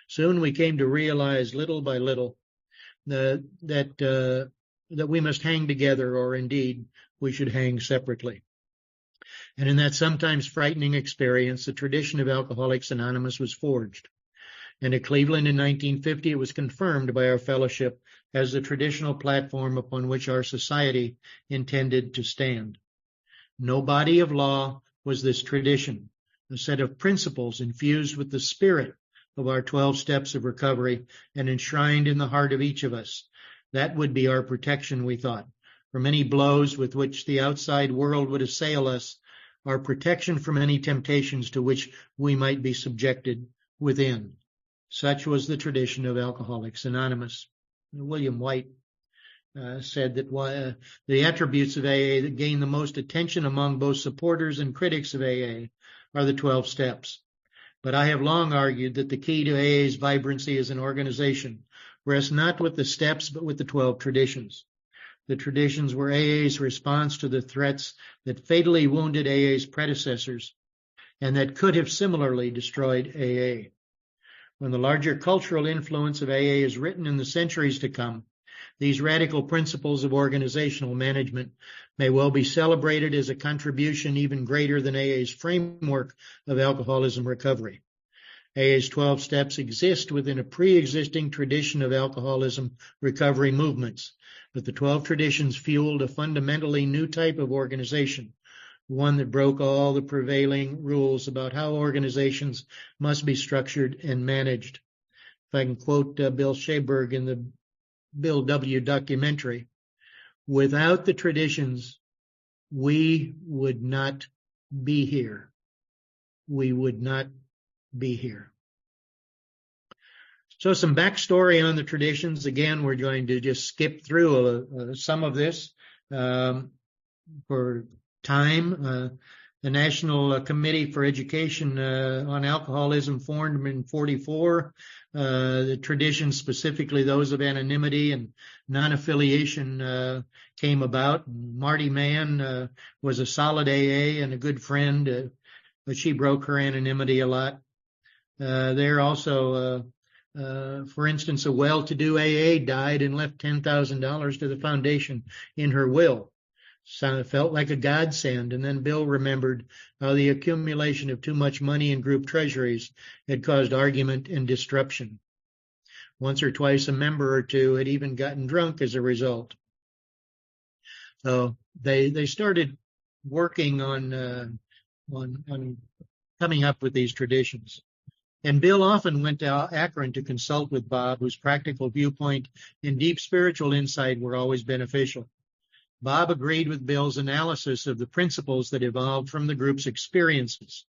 Soon we came to realize little by little that we must hang together, or indeed we should hang separately. And in that sometimes frightening experience, the tradition of Alcoholics Anonymous was forged. And at Cleveland in 1950, it was confirmed by our fellowship as the traditional platform upon which our society intended to stand. No body of law was this tradition, a set of principles infused with the spirit of our 12 steps of recovery and enshrined in the heart of each of us. That would be our protection, we thought, from any blows with which the outside world would assail us, our protection from any temptations to which we might be subjected within. Such was the tradition of Alcoholics Anonymous. William White said that the attributes of AA that gain the most attention among both supporters and critics of AA are the 12 steps. But I have long argued that the key to AA's vibrancy as an organization rests not with the steps, but with the 12 traditions. The traditions were AA's response to the threats that fatally wounded AA's predecessors and that could have similarly destroyed AA. When the larger cultural influence of AA is written in the centuries to come, these radical principles of organizational management may well be celebrated as a contribution even greater than AA's framework of alcoholism recovery. AA's 12 steps exist within a pre-existing tradition of alcoholism recovery movements, but the 12 traditions fueled a fundamentally new type of organization, one that broke all the prevailing rules about how organizations must be structured and managed. If I can quote Bill Shaberg in the Bill W. documentary, without the traditions, we would not be here. We would not be here. So some backstory on the traditions. Again, we're going to just skip through some of this for time. The National Committee for Education on Alcoholism formed in 1944. The traditions, specifically those of anonymity and non-affiliation, came about. Marty Mann was a solid AA and a good friend, but she broke her anonymity a lot. There also, for instance, a well-to-do AA died and left $10,000 to the foundation in her will. So it felt like a godsend, and then Bill remembered how the accumulation of too much money in group treasuries had caused argument and disruption. Once or twice a member or two had even gotten drunk as a result. So they started working on coming up with these traditions. And Bill often went to Akron to consult with Bob, whose practical viewpoint and deep spiritual insight were always beneficial. Bob agreed with Bill's analysis of the principles that evolved from the group's experiences.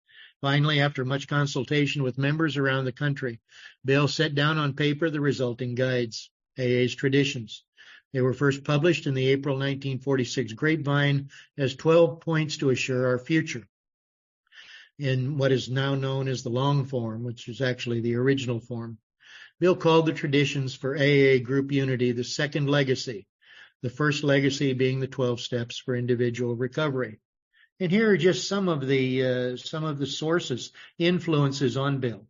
Finally, after much consultation with members around the country, Bill set down on paper the resulting guides, AA's traditions. They were first published in the April 1946 Grapevine as 12 points to assure our future, in what is now known as the long form, which is actually the original form. Bill called the traditions for AA group unity the second legacy, the first legacy being the 12 steps for individual recovery. And here are just some of the sources, influences on Bill.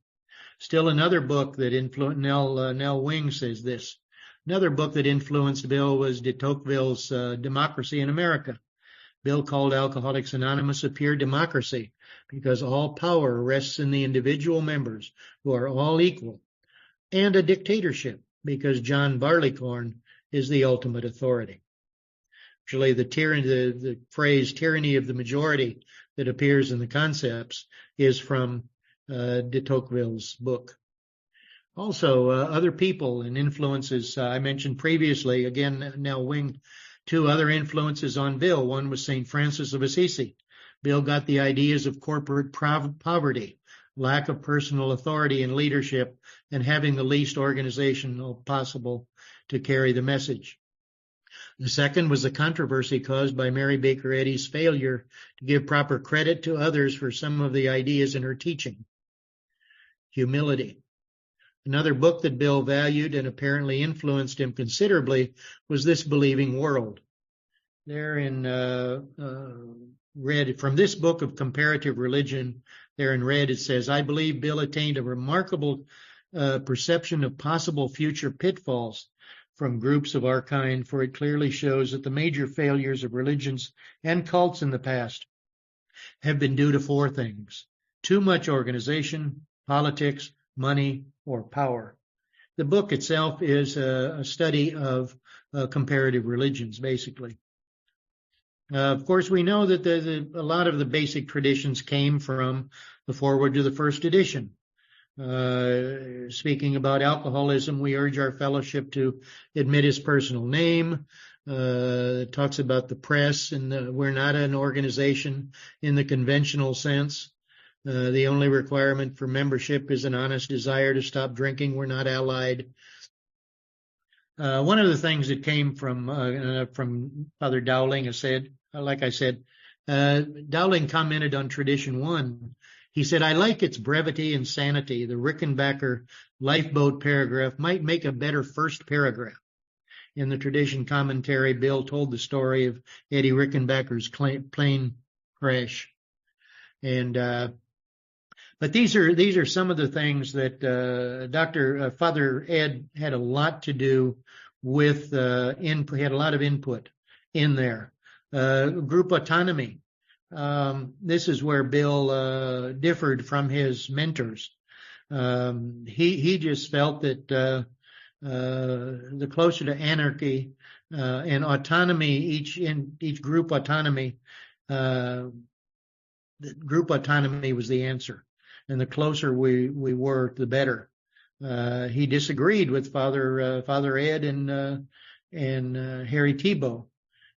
Still another book that influenced, Nell Wing says this, another book that influenced Bill was de Tocqueville's Democracy in America. Bill called Alcoholics Anonymous a pure democracy because all power rests in the individual members who are all equal, and a dictatorship because John Barleycorn is the ultimate authority. Actually, the phrase tyranny of the majority that appears in the concepts is from de Tocqueville's book. Also, other people and influences I mentioned previously, again, Nell Wing, two other influences on Bill. One was St. Francis of Assisi. Bill got the ideas of corporate poverty, lack of personal authority and leadership, and having the least organizational possible to carry the message. The second was the controversy caused by Mary Baker Eddy's failure to give proper credit to others for some of the ideas in her teaching. Humility. Another book that Bill valued and apparently influenced him considerably was This Believing World. Therein read from this book of comparative religion, therein read it says, I believe Bill attained a remarkable perception of possible future pitfalls from groups of our kind, for it clearly shows that the major failures of religions and cults in the past have been due to four things: too much organization, politics, money, or power. The book itself is a study of comparative religions, basically. Of course, we know that a lot of the basic traditions came from the foreword to the first edition. Speaking about alcoholism, we urge our fellowship to admit his personal name. It talks about the press, and we're not an organization in the conventional sense. The only requirement for membership is an honest desire to stop drinking. We're not allied. One of the things that came from Father Dowling said, like I said, Dowling commented on Tradition 1. He said, I like its brevity and sanity. The Rickenbacker lifeboat paragraph might make a better first paragraph. In the Tradition commentary, Bill told the story of Eddie Rickenbacker's plane crash. And but these are some of the things that Father Ed had a lot to do with input. He had a lot of input in there. Group autonomy. This is where Bill differed from his mentors. He just felt that the closer to anarchy and autonomy, each group autonomy, group autonomy was the answer. And the closer we were, the better. He disagreed with Father Ed and Harry Thibault,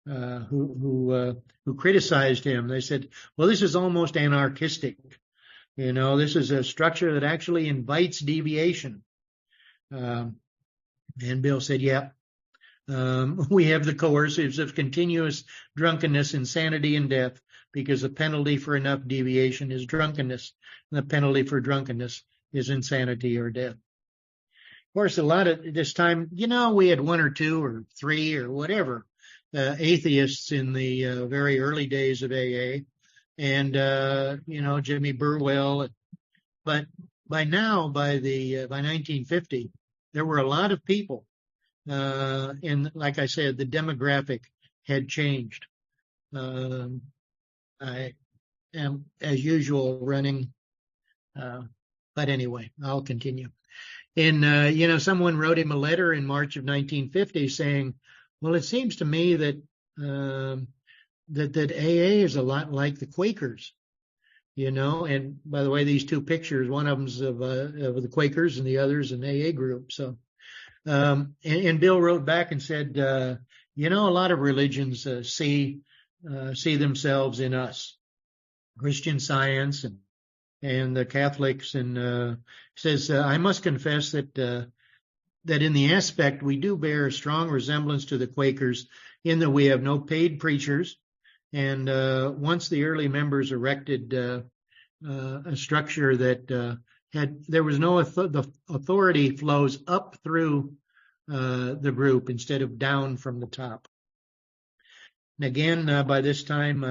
who criticized him. They said, "Well, this is almost anarchistic. You know, this is a structure that actually invites deviation." And Bill said, "Yeah, we have the coercives of continuous drunkenness, insanity, and death, because the penalty for enough deviation is drunkenness. And the penalty for drunkenness is insanity or death." Of course, a lot of this time, you know, we had 1 or 2 or 3 or whatever atheists in the very early days of AA, and you know, Jimmy Burwell. But by now, by 1950, there were a lot of people, and like I said, the demographic had changed. I am, as usual, running, but anyway, I'll continue. And you know, someone wrote him a letter in March of 1950 saying, "Well, it seems to me that that AA is a lot like the Quakers, you know." And by the way, these 2 pictures, one of them's of the Quakers and the other's an AA group. So, and Bill wrote back and said, "You know, a lot of religions see themselves in us, Christian Science and the Catholics." And says, "I must confess that in the aspect we do bear a strong resemblance to the Quakers, in that we have no paid preachers, and once the early members erected a structure that there was no the authority flows up through the group instead of down from the top." And again, by this time,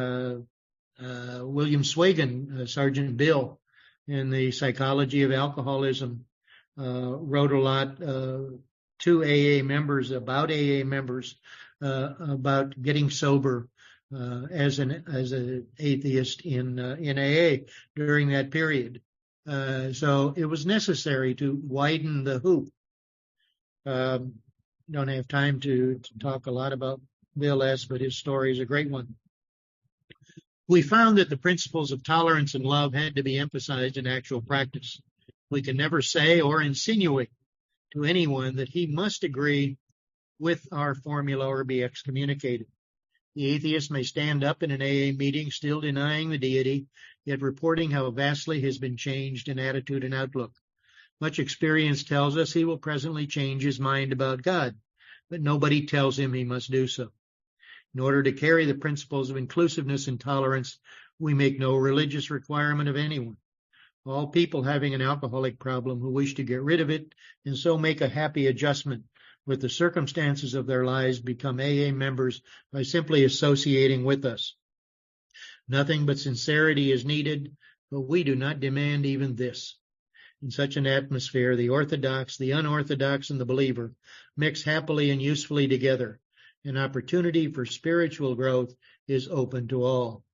William Swagan, Sergeant Bill, in the Psychology of Alcoholism, wrote a lot to AA members about getting sober as an atheist in AA during that period. So it was necessary to widen the hoop. Don't have time to talk a lot about Bill S., but his story is a great one. We found that the principles of tolerance and love had to be emphasized in actual practice. We can never say or insinuate to anyone that he must agree with our formula or be excommunicated. The atheist may stand up in an AA meeting still denying the deity, yet reporting how vastly has been changed in attitude and outlook. Much experience tells us he will presently change his mind about God, but nobody tells him he must do so. In order to carry the principles of inclusiveness and tolerance, we make no religious requirement of anyone. All people having an alcoholic problem who wish to get rid of it and so make a happy adjustment with the circumstances of their lives become AA members by simply associating with us. Nothing but sincerity is needed, but we do not demand even this. In such an atmosphere, the orthodox, the unorthodox, and the believer mix happily and usefully together. An opportunity for spiritual growth is open to all.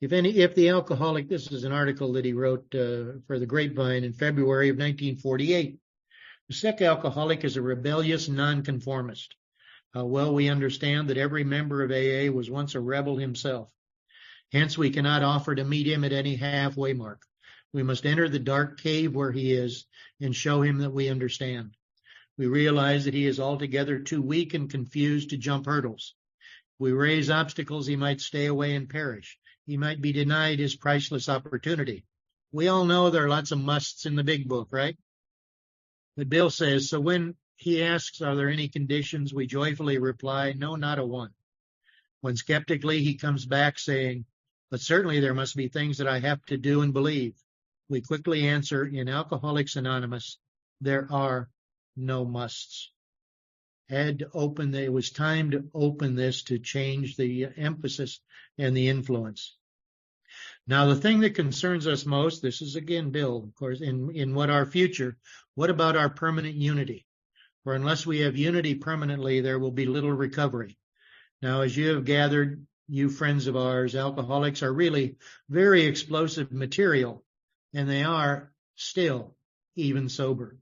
If the alcoholic, this is an article that he wrote for the Grapevine in February of 1948. The sick alcoholic is a rebellious nonconformist. How well we understand that every member of AA was once a rebel himself. Hence, we cannot offer to meet him at any halfway mark. We must enter the dark cave where he is and show him that we understand. We realize that he is altogether too weak and confused to jump hurdles. If we raise obstacles, he might stay away and perish. He might be denied his priceless opportunity. We all know there are lots of musts in the big book, right? But Bill says, so when he asks, are there any conditions? We joyfully reply, no, not a one. When skeptically, he comes back saying, but certainly there must be things that I have to do and believe. We quickly answer, in Alcoholics Anonymous, there are no musts. It was time to open this to change the emphasis and the influence. Now, the thing that concerns us most, this is again, Bill, of course, in what our future, what about our permanent unity? For unless we have unity permanently, there will be little recovery. Now, as you have gathered, you friends of ours, alcoholics are really very explosive material, and they are still even sober.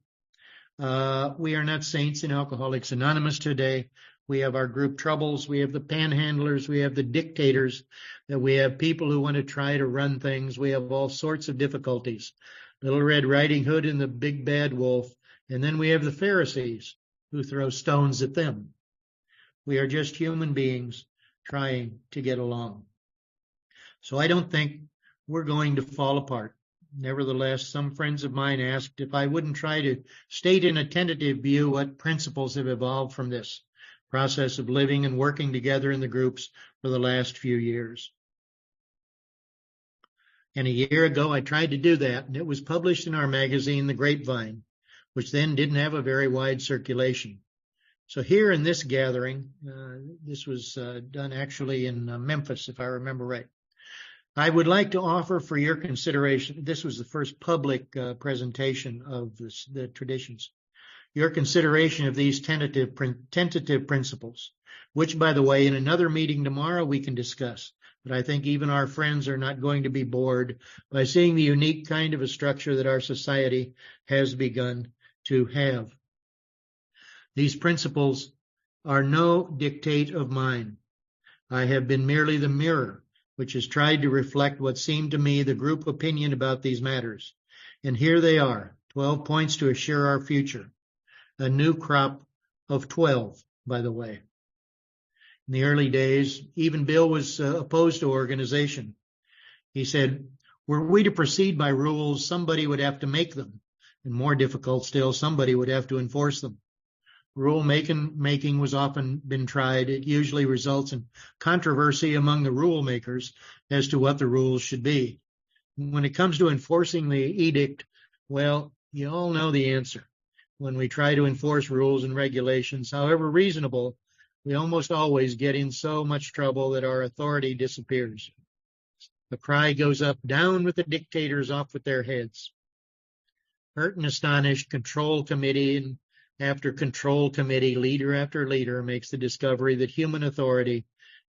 We are not saints in Alcoholics Anonymous today. We have our group troubles. We have the panhandlers. We have the dictators. That we have people who want to try to run things. We have all sorts of difficulties. Little Red Riding Hood and the big bad wolf. And then we have the Pharisees who throw stones at them. We are just human beings trying to get along. So I don't think we're going to fall apart. Nevertheless, some friends of mine asked if I wouldn't try to state in a tentative view what principles have evolved from this process of living and working together in the groups for the last few years. And a year ago, I tried to do that, and it was published in our magazine, The Grapevine, which then didn't have a very wide circulation. So here in this gathering, this was done actually in Memphis, if I remember right. I would like to offer for your consideration, this was the first public presentation of the traditions, your consideration of these tentative principles, which, by the way, in another meeting tomorrow we can discuss. But I think even our friends are not going to be bored by seeing the unique kind of a structure that our society has begun to have. These principles are no dictate of mine. I have been merely the mirror which has tried to reflect what seemed to me the group opinion about these matters. And here they are, 12 points to assure our future. A new crop of 12, by the way. In the early days, even Bill was opposed to organization. He said, were we to proceed by rules, somebody would have to make them. And more difficult still, somebody would have to enforce them. Rule making was often been tried. It usually results in controversy among the rule makers as to what the rules should be. When it comes to enforcing the edict, well, you all know the answer. When we try to enforce rules and regulations, however reasonable, we almost always get in so much trouble that our authority disappears. The cry goes up, down with the dictators, off with their heads. Hurt and astonished, control committee and after control committee, leader after leader makes the discovery that human authority,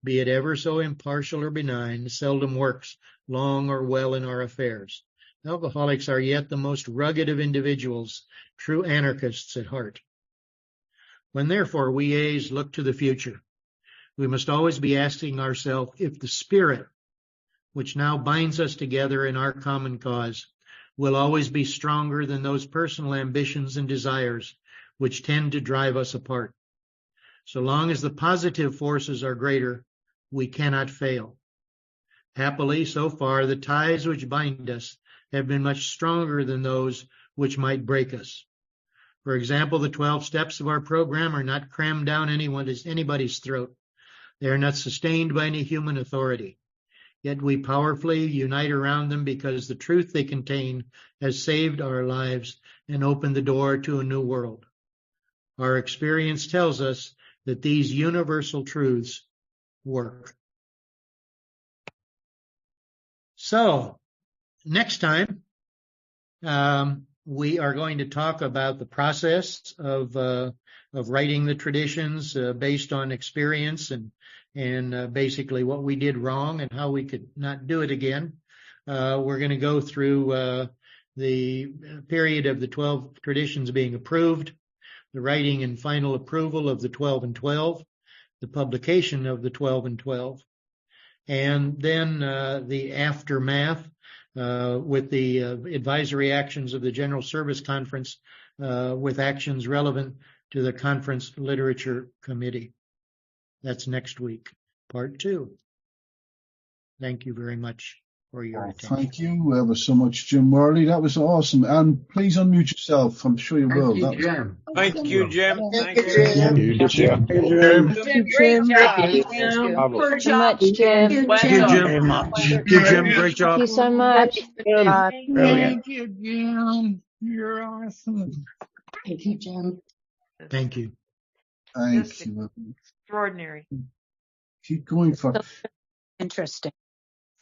be it ever so impartial or benign, seldom works long or well in our affairs. Alcoholics are yet the most rugged of individuals, true anarchists at heart. When therefore we A's look to the future, we must always be asking ourselves if the spirit which now binds us together in our common cause will always be stronger than those personal ambitions and desires which tend to drive us apart. So long as the positive forces are greater, we cannot fail. Happily, so far, the ties which bind us have been much stronger than those which might break us. For example, the 12 steps of our program are not crammed down anybody's throat. They are not sustained by any human authority. Yet we powerfully unite around them because the truth they contain has saved our lives and opened the door to a new world. Our experience tells us that these universal truths work. So, next time, we are going to talk about the process of writing the traditions based on experience and basically what we did wrong and how we could not do it again. We're going to go through the period of the 12 traditions being approved, the writing and final approval of the 12 and 12, the publication of the 12 and 12, and then the aftermath with the advisory actions of the General Service Conference with actions relevant to the Conference Literature Committee. That's next week, part 2. Thank you very much. for your attention. Thank you ever so much, Jim Worley. That was awesome. And please unmute yourself. I'm sure you will. Thank you, Jim. Thank you, Jim. Thank you, Jim. Thank you, Jim. Great job. Very much, Jim. Thank you, Jim. Very much. Thank you, Jim. Great job. Thank you so much. Brilliant. you, Jim. You're awesome. Thank you, Jim. Thank you. Thank you. Extraordinary. Keep going for. Interesting.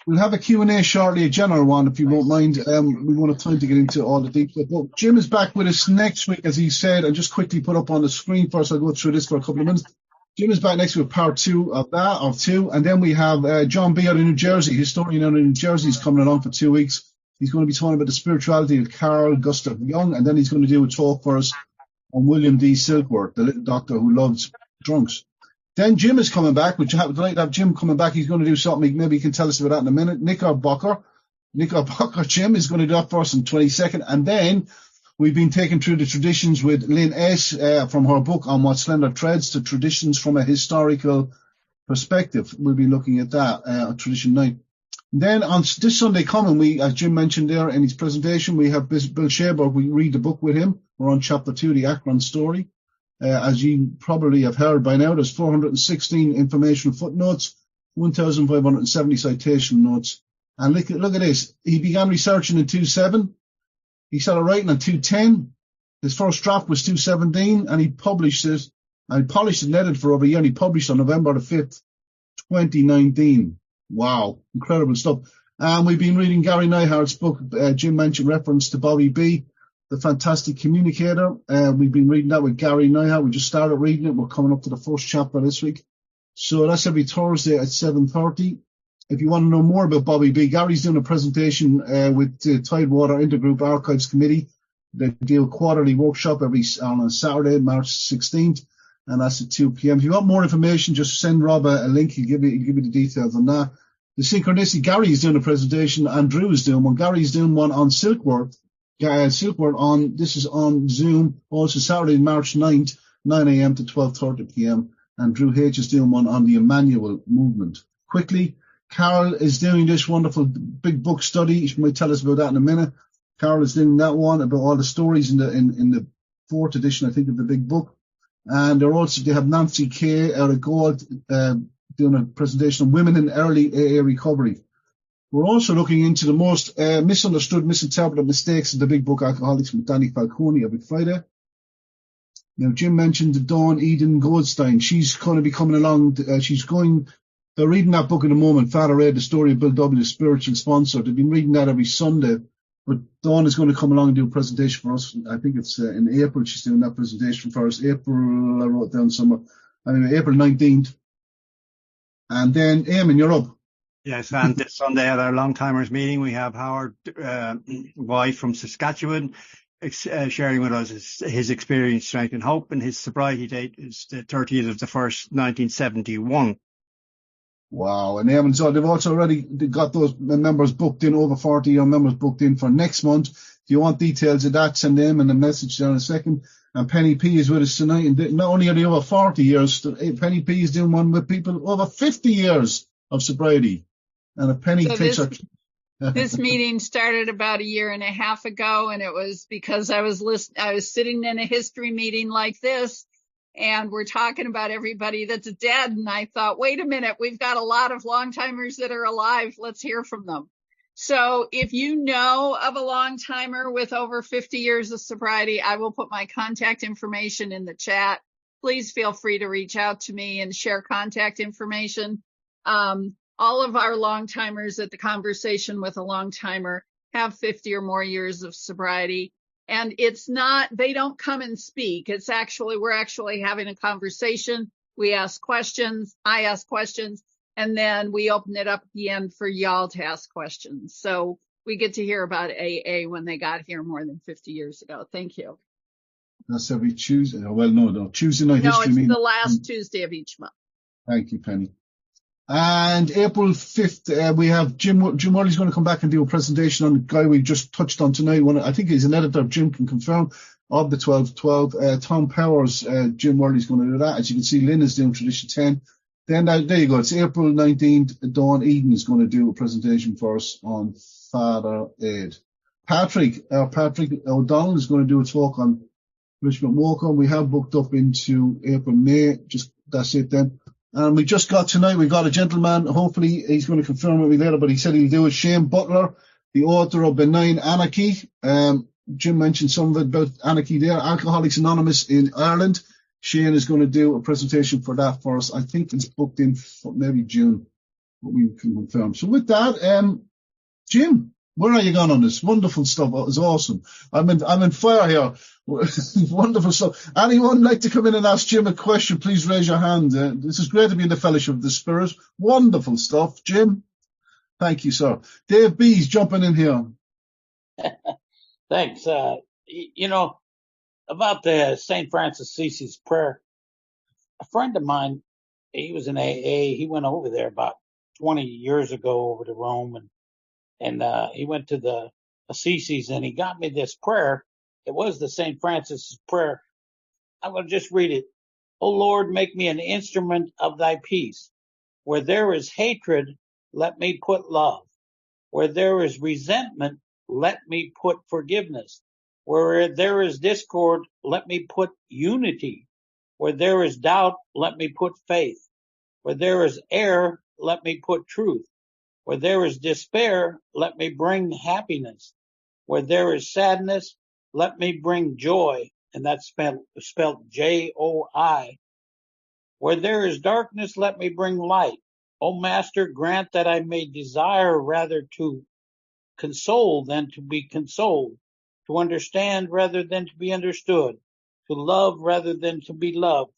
We'll have a Q&A shortly, a general one, if you won't mind. We won't have time to get into all the details. But Jim is back with us next week, as he said. I'll just quickly put up on the screen first. I'll go through this for a couple of minutes. Jim is back next week with part 2 of that, of 2. And then we have John B. out of New Jersey, historian out of New Jersey. He's coming along for 2 weeks. He's going to be talking about the spirituality of Carl Gustav Jung. And then he's going to do a talk for us on William D. Silkworth, the little doctor who loves drunks. Then Jim is coming back. We'd like to have Jim coming back. He's going to do something. Maybe he can tell us about that in a minute. Knickerbocker Jim is going to do that for us on 22nd. And then we've been taken through the traditions with Lynn S. From her book on What Slender Threads, to traditions from a historical perspective. We'll be looking at that, tradition 9. Then on this Sunday coming, we, as Jim mentioned there in his presentation, we have Bill Shaberg. We read the book with him. We're on chapter 2, the Akron story. As you probably have heard by now, there's 416 informational footnotes, 1,570 citation notes. And look at this. He began researching in 2.7. He started writing in 2.10. His first draft was 2.17, and he published it. And he polished it and edited for over a year, and he published on November the 5th, 2019. Wow, incredible stuff. And we've been reading Gary Neuhardt's book. Jim mentioned reference to Bobby B., The Fantastic Communicator. We've been reading that with Gary Neuhardt. We just started reading it. We're coming up to the first chapter this week. So that's every Thursday at 7:30. If you want to know more about Bobby B., Gary's doing a presentation with the Tidewater Intergroup Archives Committee. They do a quarterly workshop on a Saturday, March 16th, and that's at 2 p.m. If you want more information, just send Rob a link. He'll give you the details on that. The Synchronicity, Gary is doing a presentation, and Drew is doing one. Gary's doing one on Silkworth. This is on Zoom, also Saturday, March 9th, 9 a.m. to 12:30 p.m. And Drew H. is doing one on the Emmanuel movement. Quickly, Carol is doing this wonderful big book study. She might tell us about that in a minute. Carol is doing that one about all the stories in the 4th edition, I think, of the big book. And they have Nancy Kay out of Gold doing a presentation on women in early AA recovery. We're also looking into the most misunderstood, misinterpreted mistakes in the big book Alcoholics with Danny Falcone every Friday. Now, Jim mentioned Dawn Eden Goldstein. She's going to be coming along. They're reading that book in a moment. Father read the story of Bill W., the spiritual sponsor. They've been reading that every Sunday. But Dawn is going to come along and do a presentation for us. I think it's in April she's doing that presentation for us. April, I wrote down somewhere. Anyway, April 19th. And then, Eamon, you're up. Yes, and this Sunday at our Long-Timers meeting, we have Howard Wife from Saskatchewan sharing with us his experience, strength and hope, and his sobriety date is the 30th of the 1st, 1971. Wow. And Eamon, so they've also already got those members booked in, over 40 members booked in for next month. If you want details of that, send them in a message down in a second. And Penny P is with us tonight. And not only are they over 40 years, Penny P is doing one with people over 50 years of sobriety. And if Penny takes her... This meeting started about a year and a half ago, and it was because I was sitting in a history meeting like this, and we're talking about everybody that's dead. And I thought, wait a minute, we've got a lot of long-timers that are alive. Let's hear from them. So if you know of a long-timer with over 50 years of sobriety, I will put my contact information in the chat. Please feel free to reach out to me and share contact information. All of our long-timers at the Conversation with a Long-Timer have 50 or more years of sobriety. And it's not, they don't come and speak. It's actually, we're actually having a conversation. We ask questions, I ask questions, and then we open it up at the end for y'all to ask questions. So we get to hear about AA when they got here more than 50 years ago. Thank you. That's every Tuesday. Well, no, Tuesday night history meeting. No, it's the last Tuesday of each month. Thank you, Penny. And April 5th, we have Jim Worley's going to come back and do a presentation on the guy we just touched on tonight. I think he's an editor, Jim can confirm, of the 12-12. Tom Powers, Jim Worley's going to do that. As you can see, Lynn is doing Tradition 10. Then there you go. It's April 19th. Dawn Eden is going to do a presentation for us on Father Aid. Patrick O'Donnell is going to do a talk on Richmond Walker. We have booked up into April, May. That's it then. And we just got tonight, we got a gentleman. Hopefully he's going to confirm with me later, but he said he'll do it. Shane Butler, the author of Benign Anarchy. Jim mentioned some of it about anarchy there. Alcoholics Anonymous in Ireland. Shane is going to do a presentation for that for us. I think it's booked in for maybe June, but we can confirm. So with that, Jim, where are you going on this? Wonderful stuff. It's awesome. I'm in fire here. Wonderful stuff. Anyone like to come in and ask Jim a question? Please raise your hand. This is great to be in the Fellowship of the Spirit. Wonderful stuff, Jim. Thank you, sir. Dave B's jumping in here. Thanks. About the St. Francis Assisi's prayer, a friend of mine, he was in AA. He went over there about 20 years ago over to Rome, and he went to the Assisi's, and he got me this prayer. It was the St. Francis prayer. I'm going to just read it. "O Lord, make me an instrument of thy peace. Where there is hatred, let me put love. Where there is resentment, let me put forgiveness. Where there is discord, let me put unity. Where there is doubt, let me put faith. Where there is error, let me put truth. Where there is despair, let me bring happiness. Where there is sadness, let me bring joy." And that's spelled J-O-I. "Where there is darkness, let me bring light. O Master, grant that I may desire rather to console than to be consoled, to understand rather than to be understood, to love rather than to be loved,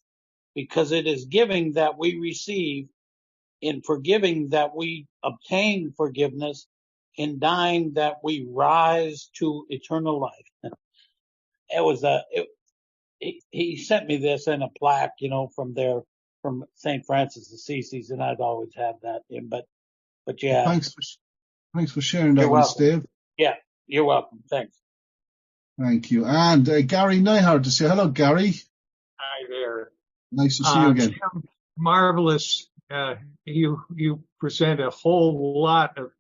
because it is giving that we receive, in forgiving that we obtain forgiveness, in dying that we rise to eternal life." It was he sent me this in a plaque, from St. Francis Assisi's, and I'd always have that in, but yeah. Thanks for sharing that with us, Dave. Yeah, you're welcome. Thanks. Thank you. And Gary Neihard to say hello, Gary. Hi there. Nice to see you again. Jim, marvelous. You present a whole lot of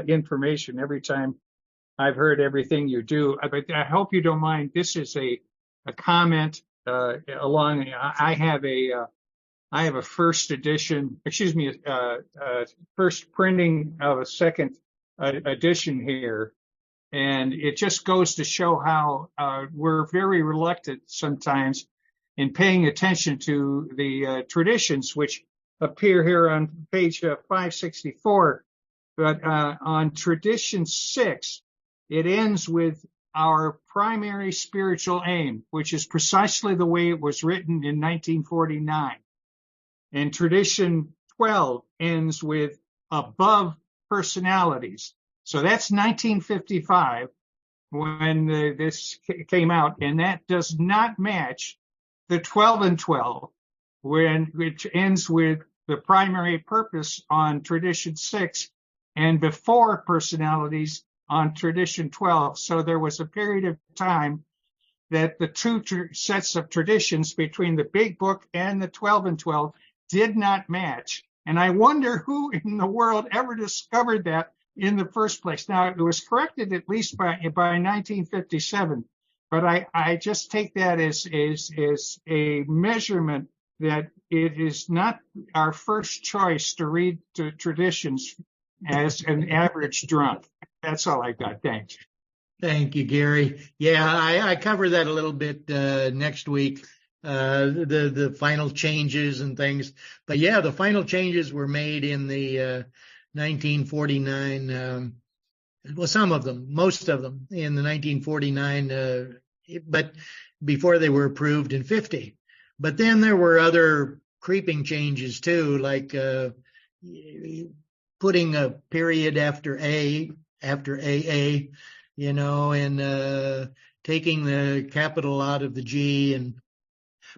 information every time I've heard everything you do. But I hope you don't mind. This is a comment along. I have a first edition. First printing of a second edition here. And it just goes to show how we're very reluctant sometimes in paying attention to the traditions which appear here on page 564. But on tradition 6, it ends with our primary spiritual aim, which is precisely the way it was written in 1949. And tradition 12 ends with above personalities. So that's 1955 when this came out, and that does not match the 12 and 12, which ends with the primary purpose on tradition 6 and before personalities on tradition 12. So there was a period of time that the two sets of traditions between the Big Book and the 12 and 12 did not match. And I wonder who in the world ever discovered that in the first place. Now, it was corrected at least by 1957, but I just take that as a measurement that it is not our first choice to read the traditions as an average drunk. That's all I got. Thanks. Thank you, Gary. Yeah, I cover that a little bit next week, the final changes and things. But yeah, the final changes were made in the 1949, some of them, most of them in the 1949, but before they were approved in 50. But then there were other creeping changes too, like putting a period after AA, and taking the capital out of the G.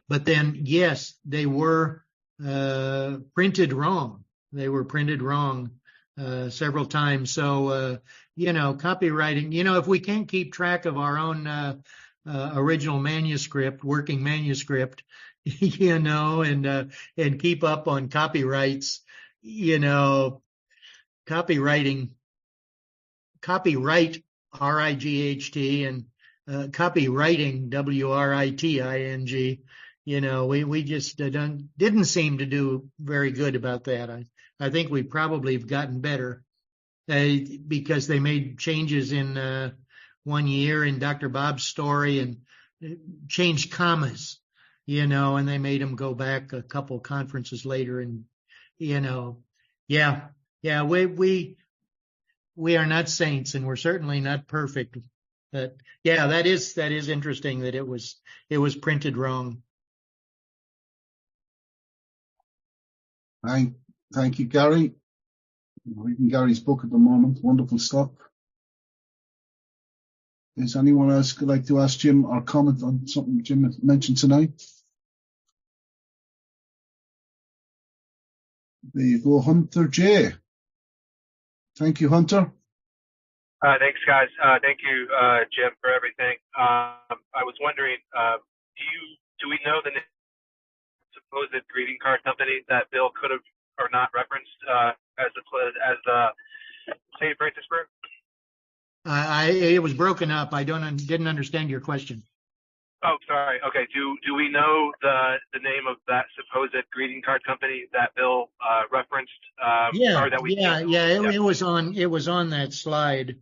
But then, yes, they were printed wrong. They were printed wrong several times. So, copywriting, if we can't keep track of our own original manuscript, working manuscript, you know, and keep up on copyrights, you know, copyright, R-I-G-H-T, and copywriting, W-R-I-T-I-N-G. You know, we just didn't seem to do very good about that. I think we probably have gotten better because they made changes in one year in Dr. Bob's story and changed commas, you know, and they made them go back a couple conferences later. And, you know, yeah, we are not saints, and we're certainly not perfect. But yeah, that is interesting that it was printed wrong. Thank you, Gary. I'm reading Gary's book at the moment. Wonderful stuff. Is anyone else would like to ask Jim or comment on something Jim mentioned tonight? There you go, Hunter J. Thank you, Hunter. Thanks, guys. Thank you, Jim, for everything. I was wondering, do we know the supposed greeting card company that Bill could have or not referenced as St. Francisburg? It was broken up. I didn't understand your question. Oh, sorry. Okay. Do we know the name of that supposed greeting card company that Bill referenced? It was on that slide.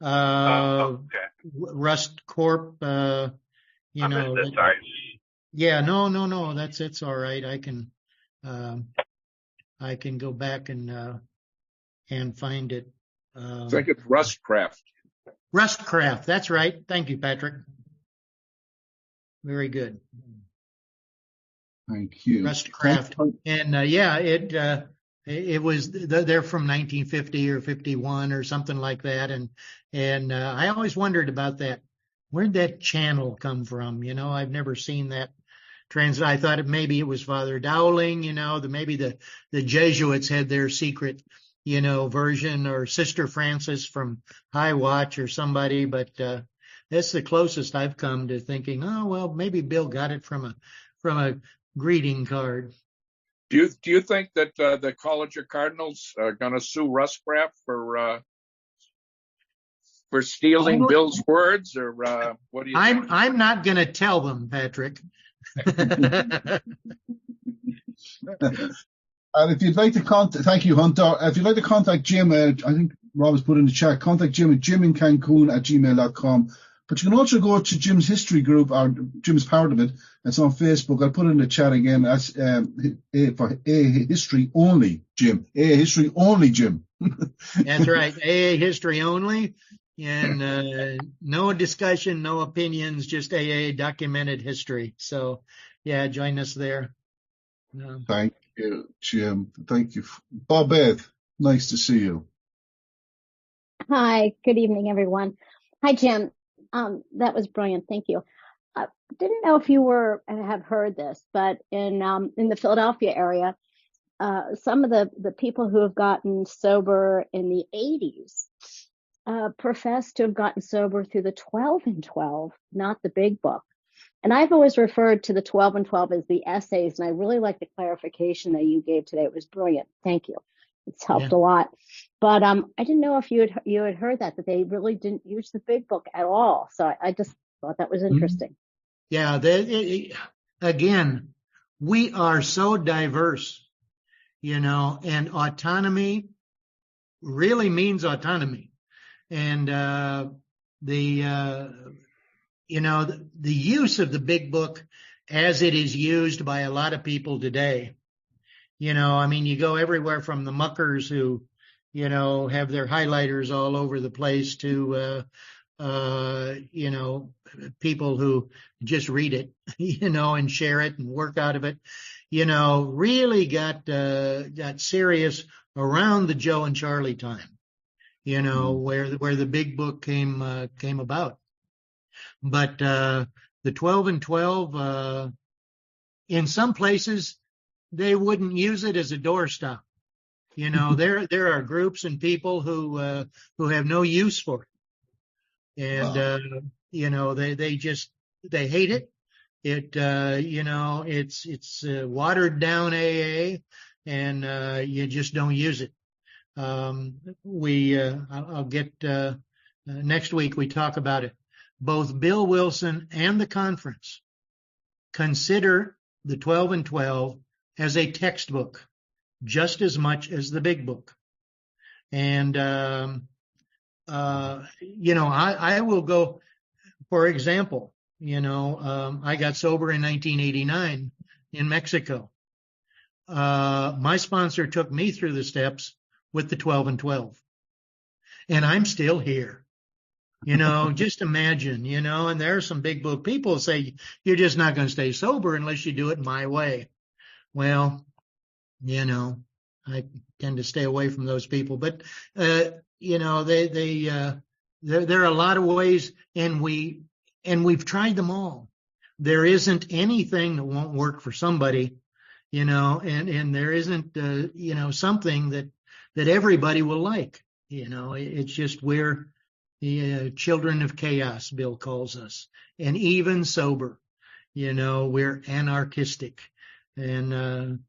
Okay. Rust Corp. Sorry. Yeah. No. It's all right. I can go back and find it. I think it's Rustcraft. Rustcraft. That's right. Thank you, Patrick. Very good. Thank you. Rustcraft. And it was, they're from 1950 or 51 or something like that. And I always wondered about that. Where'd that channel come from? You know, I've never seen that translate. I thought maybe it was Father Dowling, you know, maybe the Jesuits had their secret, you know, version, or Sister Francis from High Watch or somebody. But that's the closest I've come to thinking, oh, well, maybe Bill got it from a greeting card. Do you think that the College of Cardinals are going to sue Rustcraft for stealing Bill's words, or what do you think? I'm not going to tell them, Patrick. And if you'd like to thank you, Hunter. If you'd like to contact Jim, I think Rob has put in the chat, contact Jim at jimincancun@gmail.com. But you can also go to Jim's history group, or Jim's part of it. It's on Facebook. I'll put it in the chat again. That's for A History Only, Jim. A History Only, Jim. That's right. AA History Only. And no discussion, no opinions, just AA documented history. So, yeah, join us there. Thank you, Jim. Thank you. Bob Ed, nice to see you. Hi, good evening, everyone. Hi, Jim. That was brilliant. Thank you. Didn't know if you have heard this, but in the Philadelphia area, some of the people who have gotten sober in the 80s profess to have gotten sober through the 12 and 12, not the big book. And I've always referred to the 12 and 12 as the essays, and I really like the clarification that you gave today. It was brilliant. Thank you. It's helped a lot. But I didn't know if you had heard that they really didn't use the big book at all. So I just thought that was interesting. Yeah. Again, we are so diverse, you know, and autonomy really means autonomy. And the use of the big book as it is used by a lot of people today, you know, I mean, you go everywhere from the muckers who, you know, have their highlighters all over the place to, you know, people who just read it, you know, and share it and work out of it, you know, really got serious around the Joe and Charlie time, you know, where the big book came about. But the 12 and 12, in some places, they wouldn't use it as a doorstop. You know, there are groups and people who have no use for it. And, you know, they hate it. It's watered down AA, and you just don't use it. I'll get next week we talk about it. Both Bill Wilson and the conference consider the 12 and 12 as a textbook just as much as the big book. And, I will go, for example, I got sober in 1989 in Mexico. My sponsor took me through the steps with the 12 and 12. And I'm still here. Just imagine, and there are some big book people who say, you're just not going to stay sober unless you do it my way. Well, I tend to stay away from those people, but, there are a lot of ways, and we've tried them all. There isn't anything that won't work for somebody, and there isn't, something that everybody will like. It's just we're the children of chaos, Bill calls us, and even sober, we're anarchistic, and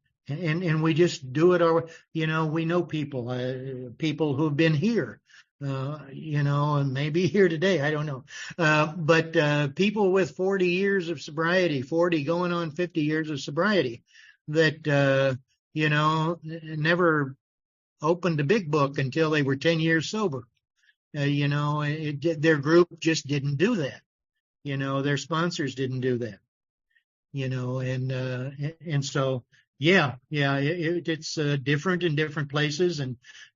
we just do it our way. We know people who've been here, and maybe here today, I don't know. But people with 40 years of sobriety, 40 going on 50 years of sobriety that, never opened a big book until they were 10 years sober. Their group just didn't do that. Their sponsors didn't do that. And so, it's different in different places.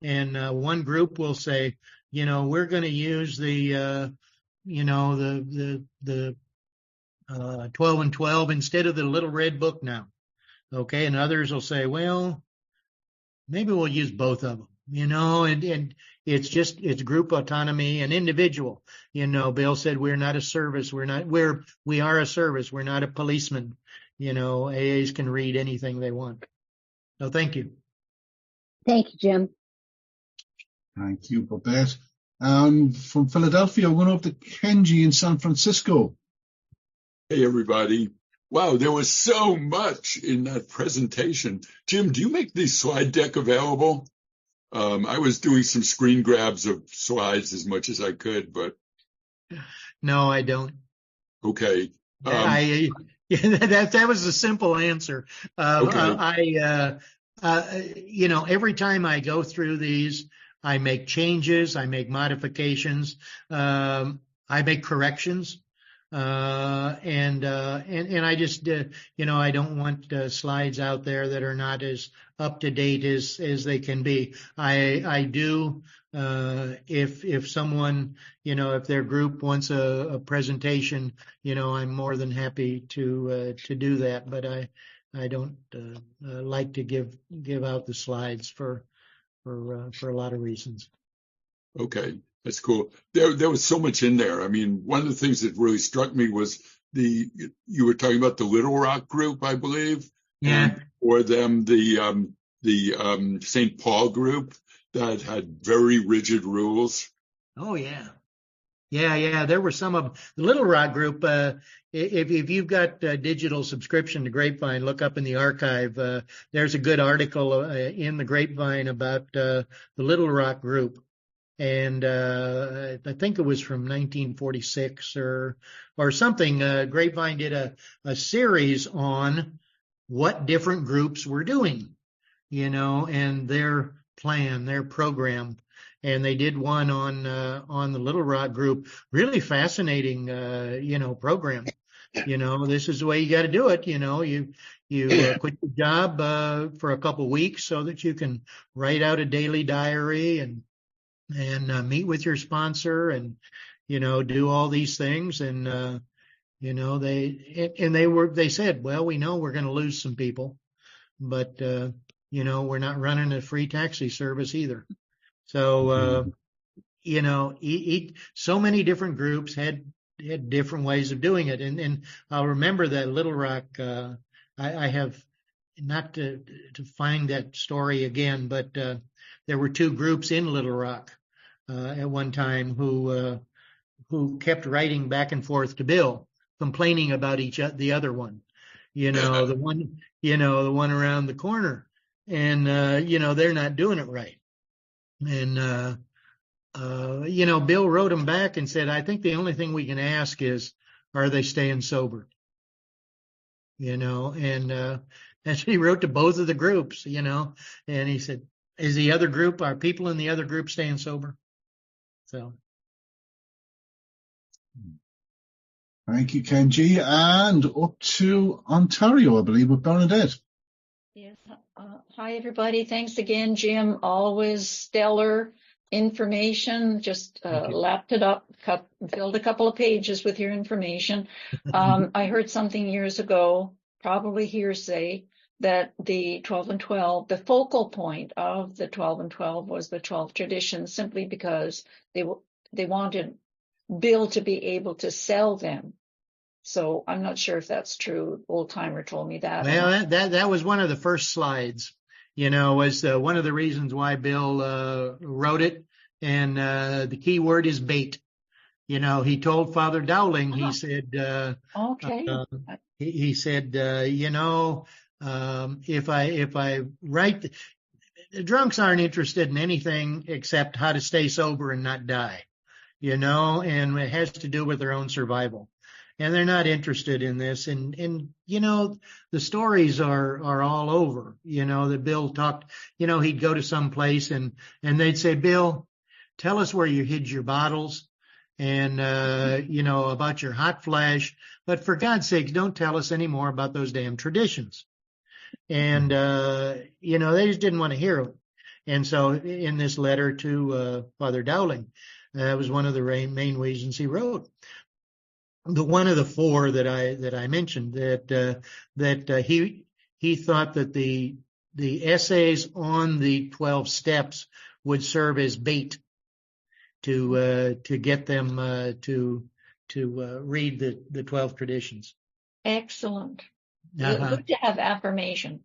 And one group will say, we're going to use the 12 and 12 instead of the little red book now. Okay. And others will say, well, maybe we'll use both of them, and it's group autonomy and individual. Bill said, we're not a service. We are a service. We're not a policeman. AAs can read anything they want. So thank you. Thank you, Jim. Thank you, Babette. From Philadelphia, we're going up to Kenji in San Francisco. Hey, everybody. Wow, there was so much in that presentation. Jim, do you make the slide deck available? I was doing some screen grabs of slides as much as I could, but. No, I don't. Okay. That was a simple answer. Okay. Every time I go through these, I make changes, I make modifications, I make corrections. And I just, I don't want slides out there that are not as up to date as they can be. I do, if someone, if their group wants a presentation, I'm more than happy to do that, but I don't, like to give out the slides for a lot of reasons. Okay. That's cool. There was so much in there. I mean, one of the things that really struck me was you were talking about the Little Rock group, I believe. Yeah. Or them, the St. Paul group that had very rigid rules. Oh, yeah. Yeah. There were some of the Little Rock group. If you've got digital subscription to Grapevine, look up in the archive. There's a good article in the Grapevine about the Little Rock group. And I think it was from 1946 or something. Grapevine did a series on what different groups were doing, and their plan, their program. And they did one on the Little Rock group. Really fascinating, program. This is the way you got to do it. You quit your job for a couple weeks so that you can write out a daily diary and meet with your sponsor and, do all these things. And, they said, well, we know we're going to lose some people, but, we're not running a free taxi service either. So, so many different groups had different ways of doing it. And I'll remember that Little Rock, I have not to find that story again, but, there were two groups in Little Rock. At one time who kept writing back and forth to Bill complaining about the other one, the one around the corner, and they're not doing it right. And Bill wrote them back and said, I think the only thing we can ask is, are they staying sober? And he wrote to both of the groups, and he said, are people in the other group staying sober? So. Thank you, Kenji. And up to Ontario, I believe, with Bernadette. Yes. Hi, everybody. Thanks again, Jim. Always stellar information. Just lapped it up, filled a couple of pages with your information. I heard something years ago, probably hearsay, that the 12 and 12, the focal point of the 12 and 12 was the 12 traditions, simply because they wanted Bill to be able to sell them. So I'm not sure if that's true. Old timer told me that. Well, that was one of the first slides, was one of the reasons why Bill wrote it. And the key word is bait. He told Father Dowling, he said, okay. He said, if I write, the drunks aren't interested in anything except how to stay sober and not die, and it has to do with their own survival. And they're not interested in this. And the stories are all over, that Bill talked, he'd go to some place and they'd say, Bill, tell us where you hid your bottles and, about your hot flash. But for God's sakes, don't tell us any more about those damn traditions. And, they just didn't want to hear them. And so in this letter to Father Dowling, that was one of the main reasons he wrote. The one of the four that I mentioned, that he thought that the essays on the 12 steps would serve as bait to get them to read the 12 traditions. Excellent. Good to have affirmation.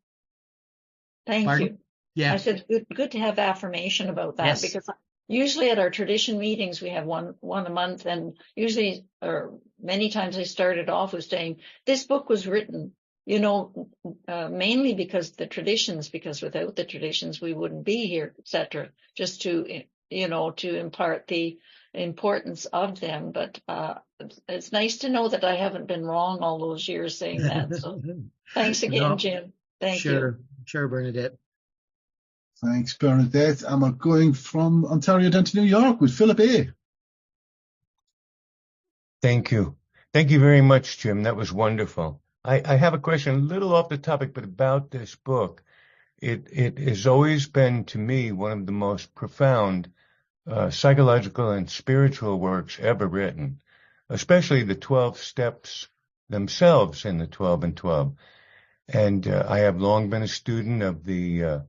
Thank Pardon? you. Yeah. I said good to have affirmation about that. Yes. Because usually at our tradition meetings we have one a month, and usually or many times I started off with saying this book was written, mainly because the traditions, because without the traditions we wouldn't be here, etc. Just to to impart the importance of them. But it's nice to know that I haven't been wrong all those years saying that. So thanks again, Jim. Thank you. Sure, Bernadette. Thanks, Bernadette. And we're going from Ontario down to New York with Philip A. Thank you. Thank you very much, Jim. That was wonderful. I have a question a little off the topic, but about this book. It has always been, to me, one of the most profound psychological and spiritual works ever written, especially the 12 steps themselves in the 12 and 12. And I have long been a student of the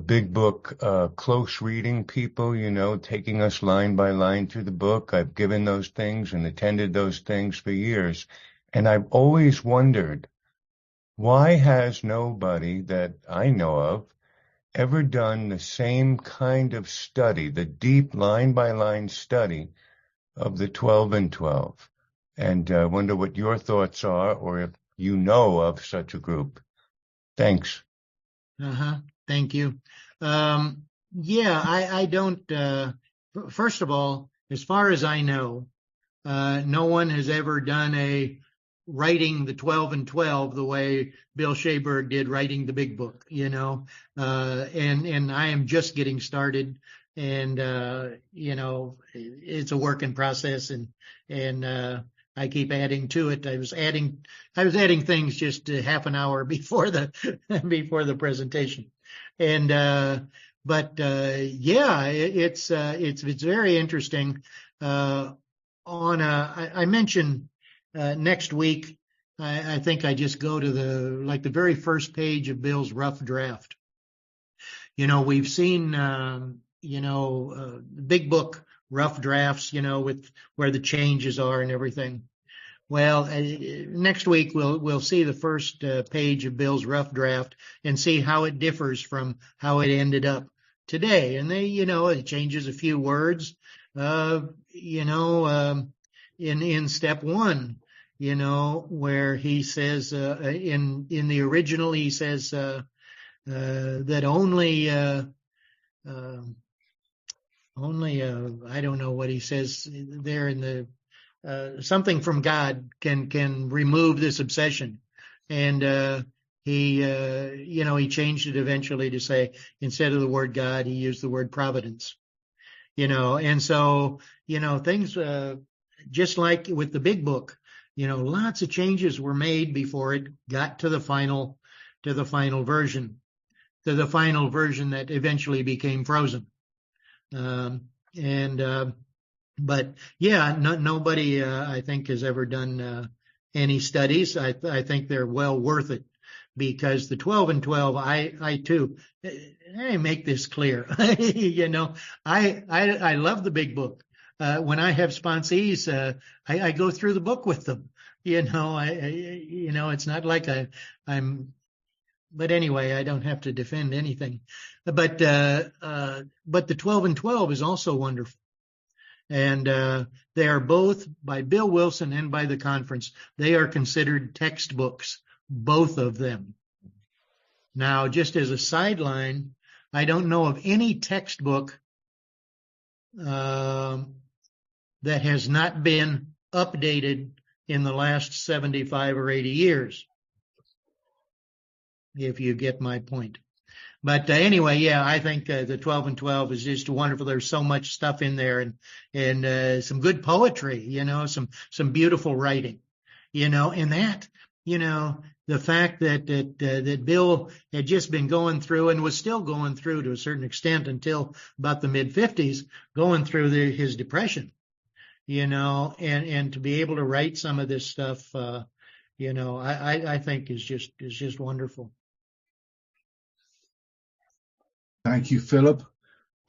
big book, close reading people, taking us line by line through the book. I've given those things and attended those things for years. And I've always wondered, why has nobody that I know of ever done the same kind of study, the deep line by line study of the 12 and 12? And I wonder what your thoughts are, or if you know of such a group. Thanks. Thank you. I don't, first of all, as far as I know, no one has ever done a writing the 12 and 12 the way Bill Shaberg did writing the big book, and I am just getting started, and, it's a work in process, and I keep adding to it. I was adding things just half an hour before the presentation. And, it's very interesting. I mentioned, next week, I think I just go to the very first page of Bill's rough draft. We've seen, big book rough drafts, with where the changes are and everything. Well, next week we'll see the first page of Bill's rough draft and see how it differs from how it ended up today. And it changes a few words, in step one, where he says, in the original, he says, that only, I don't know what he says there in the, something from God can remove this obsession. And, he changed it eventually to say, instead of the word God, he used the word providence, and so, things, just like with the big book, lots of changes were made before it got to the final version, that eventually became Frozen. But yeah, nobody, I think, has ever done, any studies. I think they're well worth it, because the 12 and 12, I too, I make this clear. I love the big book. When I have sponsees, I go through the book with them. It's not like I'm, but anyway, I don't have to defend anything. But the 12 and 12 is also wonderful. And they are both by Bill Wilson and by the conference. They are considered textbooks, both of them. Now, just as a sideline, I don't know of any textbook that has not been updated in the last 75 or 80 years, if you get my point. But anyway, yeah, I think the 12 and 12 is just wonderful. There's so much stuff in there, and some good poetry, some beautiful writing, and that, the fact that Bill had just been going through and was still going through to a certain extent until about the mid 50s, going through his depression, and to be able to write some of this stuff, I think is just wonderful. Thank you, Philip.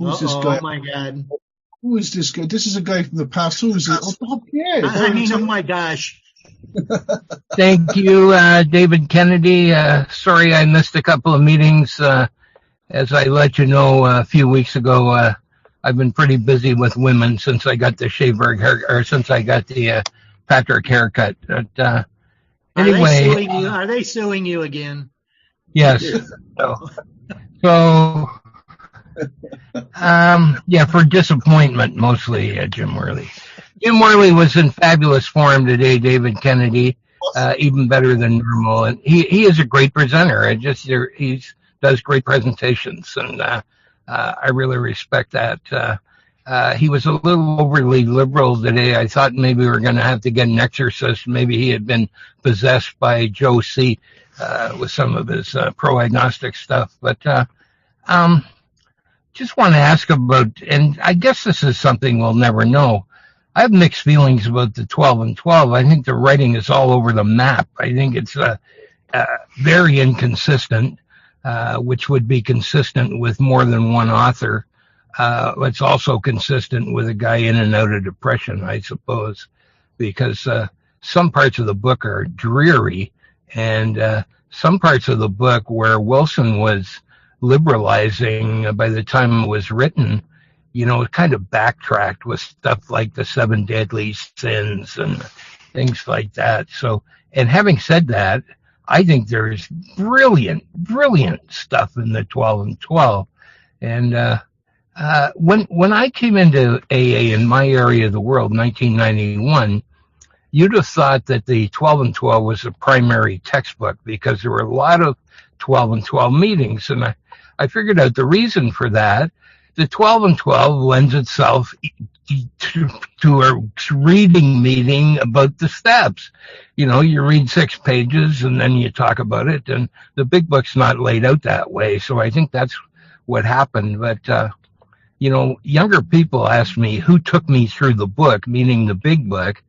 Who's this guy? Oh my God. Who is this guy? This is a guy from the past. Who is it? Oh my gosh. Thank you, David Kennedy. Sorry I missed a couple of meetings. As I let you know a few weeks ago, I've been pretty busy with women since I got the Shaberg hair, or since I got the Patrick haircut. But anyway, are they suing you again? Yes. So yeah, for disappointment mostly, Jim Worley. Jim Worley was in fabulous form today, David Kennedy, even better than normal. And he is a great presenter. He does great presentations, and I really respect that. He was a little overly liberal today. I thought maybe we were going to have to get an exorcist. Maybe he had been possessed by Joe C. With some of his pro-agnostic stuff. But just want to ask about, and I guess this is something we'll never know. I have mixed feelings about the 12 and 12. I think the writing is all over the map. I think it's very inconsistent, which would be consistent with more than one author. It's also consistent with a guy in and out of depression, I suppose, because some parts of the book are dreary, and some parts of the book where Wilson was liberalizing by the time it was written, it kind of backtracked with stuff like the 7 deadly sins and things like that. So, and having said that, I think there's brilliant stuff in the 12 and 12. And when I came into AA in my area of the world, 1991, you'd have thought that the 12 and 12 was a primary textbook because there were a lot of 12 and 12 meetings. And I figured out the reason for that. The 12 and 12 lends itself to a reading meeting about the steps. You read 6 pages and then you talk about it. And the big book's not laid out that way. So I think that's what happened. But, younger people ask me who took me through the book, meaning the big book.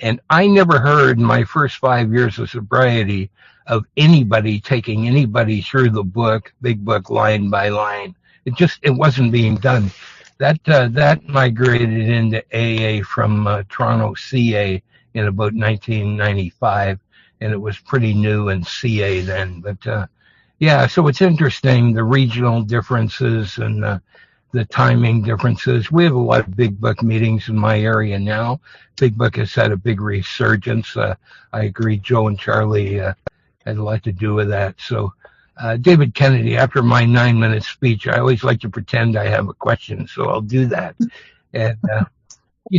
And I never heard in my first 5 years of sobriety of anybody taking anybody through the book, big book, line by line. It wasn't being done. That migrated into AA from Toronto CA in about 1995, and it was pretty new in CA then. But yeah, so it's interesting, the regional differences and the timing differences. We have a lot of Big Book meetings in my area now. Big Book has had a big resurgence. I agree. Joe and Charlie had a lot to do with that. So, David Kennedy, after my 9-minute speech, I always like to pretend I have a question, so I'll do that. And do you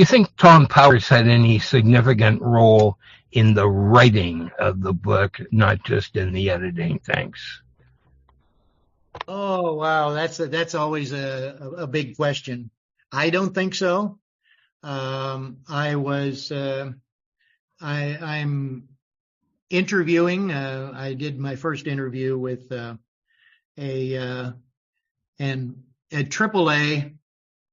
think Tom Powers had any significant role in the writing of the book, not just in the editing? Thanks. Oh, wow. That's always a big question. I don't think so. I'm interviewing. I did my first interview with and AAA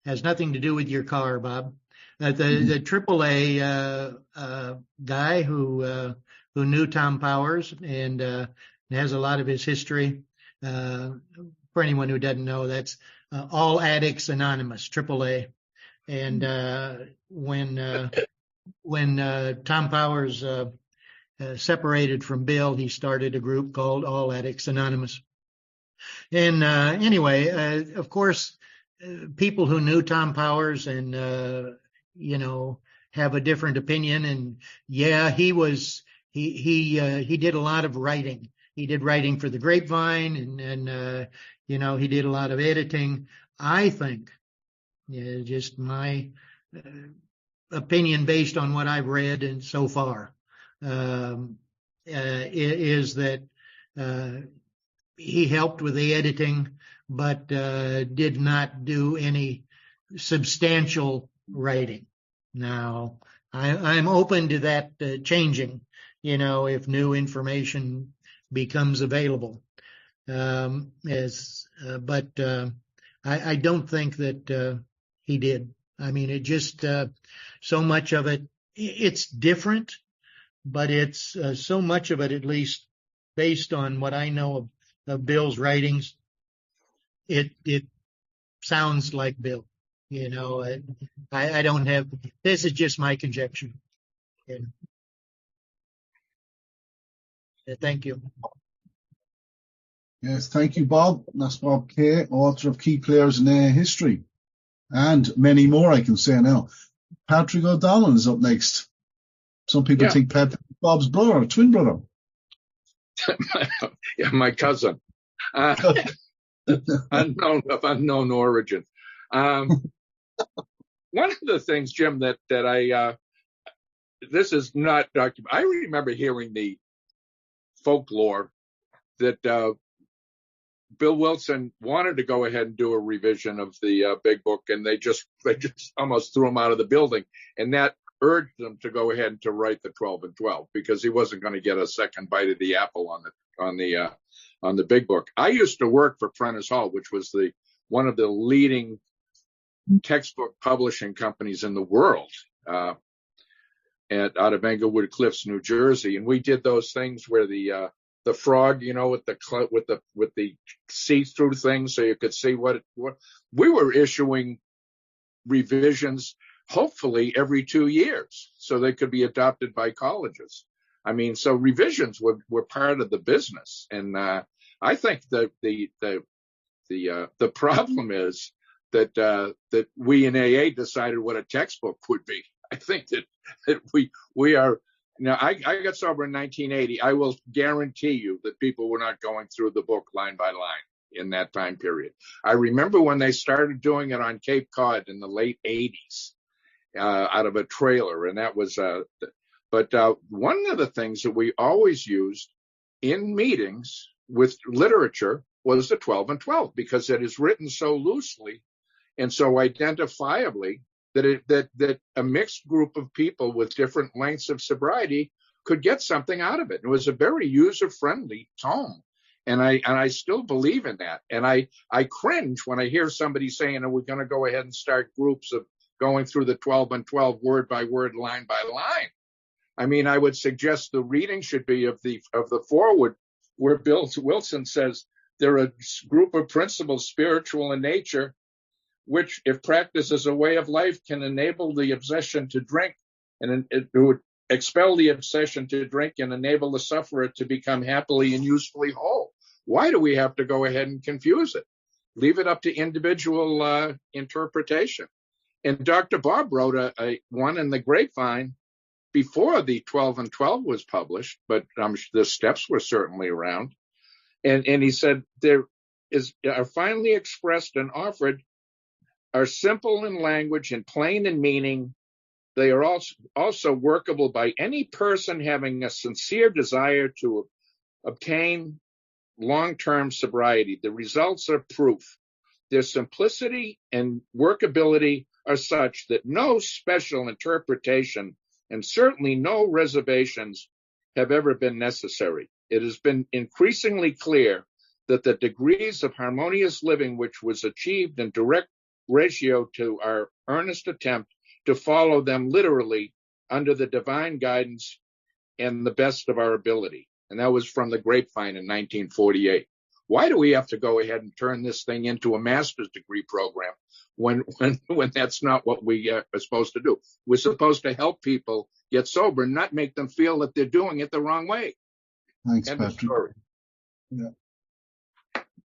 has nothing to do with your car, Bob. The AAA guy who knew Tom Powers and has a lot of his history. For anyone who doesn't know, that's All Addicts Anonymous, AAA. And when Tom Powers separated from Bill, he started a group called All Addicts Anonymous. And anyway, of course, people who knew Tom Powers and have a different opinion. And yeah, he did a lot of writing. He did writing for the Grapevine, and he did a lot of editing. I think, just my opinion based on what I've read and so far, is that he helped with the editing, but did not do any substantial writing. Now, I'm open to that changing, if new information becomes available. But I don't think that he did. I mean, it just so much of it, it's different, but it's so much of it, at least based on what I know of Bill's writings, it sounds like Bill. I don't have, this is just my conjecture. Thank you. Yes, thank you, Bob. That's Bob Kay, author of Key Players in AA History. And many more, I can say now. Patrick O'Donnell is up next. Some people think Patrick is Bob's brother, twin brother. Yeah, my cousin. Unknown origin. One of the things, Jim, that I this is not documented. I remember hearing the folklore that Bill Wilson wanted to go ahead and do a revision of the Big Book, and they just almost threw him out of the building, and that urged them to go ahead and to write the 12 and 12 because he wasn't going to get a second bite of the apple on the Big Book. I used to work for Prentice Hall, which was one of the leading textbook publishing companies in the world, out of Englewood Cliffs, New Jersey, and we did those things where the frog, with the see-through thing, so you could see what we were issuing revisions, hopefully every 2 years, so they could be adopted by colleges. I mean, so revisions were part of the business, and I think that the problem is that we in AA decided what a textbook would be. I think that we are. Now, I got sober in 1980. I will guarantee you that people were not going through the book line by line in that time period. I remember when they started doing it on Cape Cod in the late 80s out of a trailer, and that was but one of the things that we always used in meetings with literature was the 12 and 12 because it is written so loosely and so identifiably that a mixed group of people with different lengths of sobriety could get something out of it. It was a very user-friendly tome, and I still believe in that. And I cringe when I hear somebody saying, we're going to go ahead and start groups of going through the 12 and 12 word by word, line by line. I mean, I would suggest the reading should be of the foreword, where Bill Wilson says they're a group of principles spiritual in nature, which, if practiced as a way of life, can enable the obsession to drink, and it would expel the obsession to drink and enable the sufferer to become happily and usefully whole. Why do we have to go ahead and confuse it? leave it up to individual interpretation. And Dr. Bob wrote a one in the Grapevine before the 12 and 12 was published, but the steps were certainly around. And he said are finally expressed and offered are simple in language and plain in meaning. They are also workable by any person having a sincere desire to obtain long-term sobriety. The results are proof. Their simplicity and workability are such that no special interpretation and certainly no reservations have ever been necessary. It has been increasingly clear that the degrees of harmonious living which was achieved in direct ratio to our earnest attempt to follow them literally under the divine guidance and the best of our ability. And that was from the Grapevine in 1948. Why do we have to go ahead and turn this thing into a master's degree program when that's not what we are supposed to do? We're supposed to help people get sober, not make them feel that they're doing it the wrong way. Thanks, End of Patrick. story. Yeah.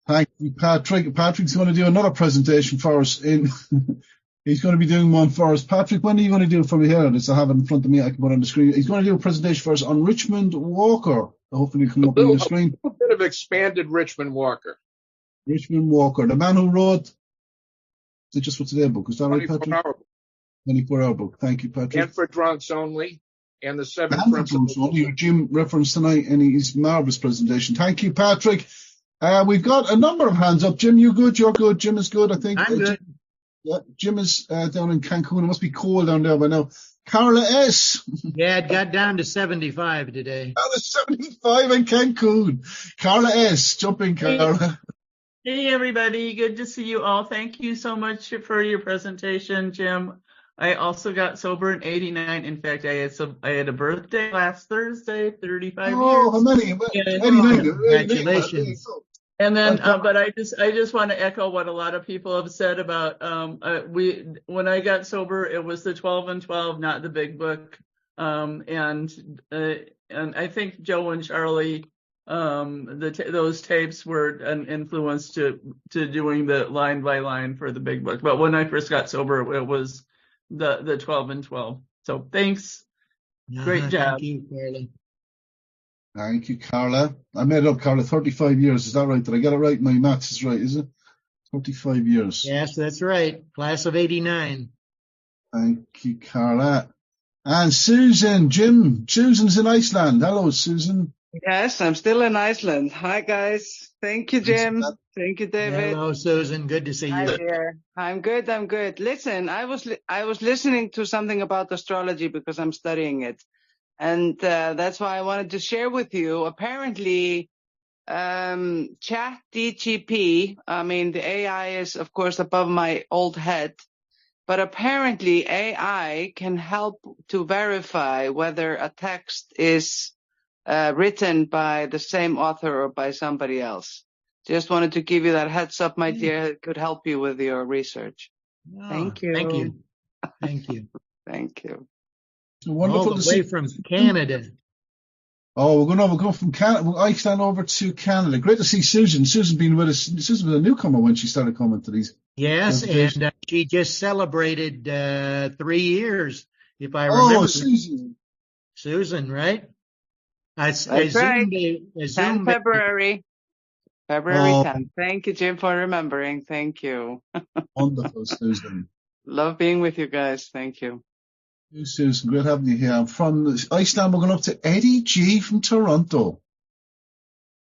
Thank you, Patrick. Patrick's going to do another presentation for us. He's going to be doing one for us. Patrick, when are you going to do it for me here? I have it in front of me. I can put it on the screen. He's going to do a presentation for us on Richmond Walker. Hopefully it'll come up on the screen. A bit of expanded Richmond Walker. Richmond Walker, the man who wrote, is it Just for Today book? Is that right, 24 Patrick? hour 24-hour book. Thank you, Patrick. And for drunks only, and the seven And principles. only Jim referenced tonight in his marvelous presentation. Thank you, Patrick. We've got a number of hands up. Jim, you good? You're good. Jim is good, I think. I'm good. Jim is down in Cancun. It must be cold down there by now. Carla S. Yeah, it got down to 75 today. Down to 75 in Cancun. Carla S. Jump in, Carla. Hey, everybody. Good to see you all. Thank you so much for your presentation, Jim. I also got sober in 89. In fact, I had a birthday last Thursday, 35 years. Oh, how many? Congratulations. And then, but I just want to echo what a lot of people have said about when I got sober, it was the 12 and 12, not the big book. And I think Joe and Charlie, those tapes were an influence to doing the line by line for the big book. But when I first got sober, it was the 12 and 12. So thanks. Great job. Thank you, Carla. Thank you, Carla. I made it up, Carla. 35 years. Is that right? Did I get it right? My maths is right, is it? 35 years. Yes, that's right. Class of 89. Thank you, Carla. And Susan, Jim. Susan's in Iceland. Hello, Susan. Yes, I'm still in Iceland. Hi, guys. Thank you, Jim. Thank you, David. Hello, Susan. Good to see you. Hi there. I'm good. Listen, I was listening to something about astrology because I'm studying it. And that's why I wanted to share with you. Apparently, ChatGPT, I mean, the AI is, of course, above my old head. But apparently, AI can help to verify whether a text is written by the same author or by somebody else. Just wanted to give you that heads up, my dear. It could help you with your research. Thank you. Thank you. Thank you. Thank you. Wonderful All the to way see. from Canada. Oh, we're going to go from Canada, Iceland over to Canada. Great to see Susan. Susan been with us. Susan was a newcomer when she started coming to these. Yes, and she just celebrated 3 years, if I remember. Oh, Susan. Susan, right? That's right. 10 February. February 10th. Thank you, Jim, for remembering. Thank you. Wonderful, Susan. Love being with you guys. Thank you. Hey, Susan, great having you here. From Iceland, we're going up to Eddie G from Toronto.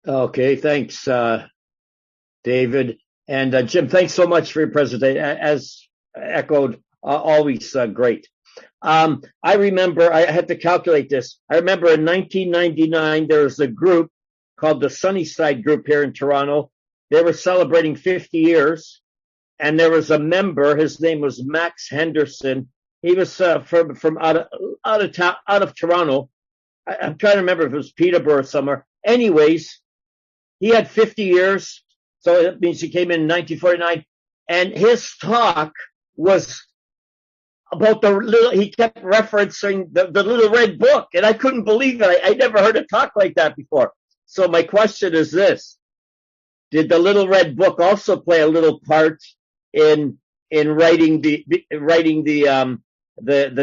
Okay, thanks, David. And Jim, thanks so much for your presentation. As echoed, always great. I remember, I had to calculate this. I remember in 1999, there was a group called the Sunnyside Group here in Toronto. They were celebrating 50 years. And there was a member, his name was Max Henderson. He was from out of Toronto. I'm trying to remember if it was Peterborough or somewhere. Anyways, he had 50 years, so that means he came in 1949. And his talk was about he kept referencing the little red book, and I couldn't believe it. I never heard a talk like that before. So my question is this: did the Little Red Book also play a little part in writing the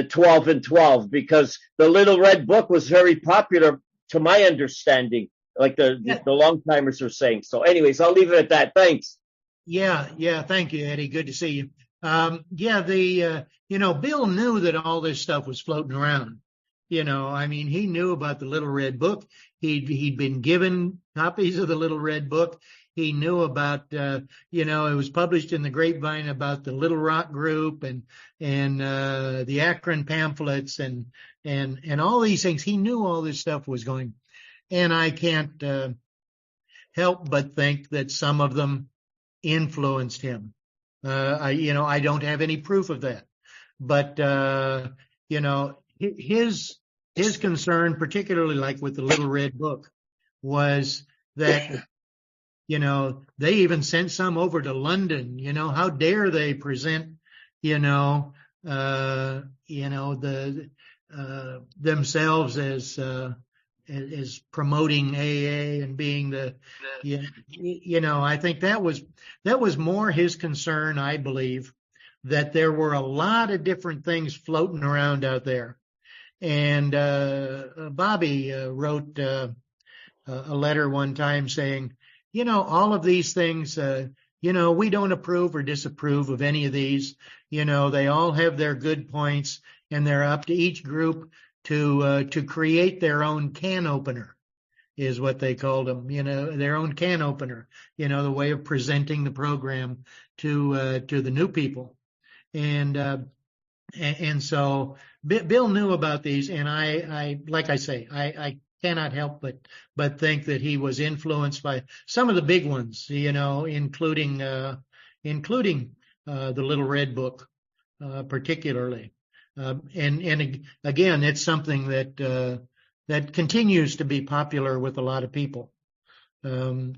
12 and 12? Because the Little Red Book was very popular, to my understanding, like the long timers are saying. So, anyways, I'll leave it at that. Thanks. Yeah. Thank you, Eddie. Good to see you. Bill knew that all this stuff was floating around. He knew about the Little Red Book. He'd been given copies of the Little Red Book. He knew about, it was published in the grapevine about the Little Rock Group and the Akron pamphlets and all these things. He knew all this stuff was going, and I can't help but think that some of them influenced him. I don't have any proof of that, but his concern, particularly like with the Little Red Book, was that they even sent some over to London. How dare they present themselves as promoting AA and being I think that was more his concern, I believe, that there were a lot of different things floating around out there. And Bobby wrote a letter one time saying, all of these things, we don't approve or disapprove of any of these. They all have their good points, and they're up to each group to create their own can opener, is what they called them, their own can opener, the way of presenting the program to the new people. And so Bill knew about these, and I like I say, I cannot help but think that he was influenced by some of the big ones, including the Little Red Book, particularly. And again, it's something that continues to be popular with a lot of people. I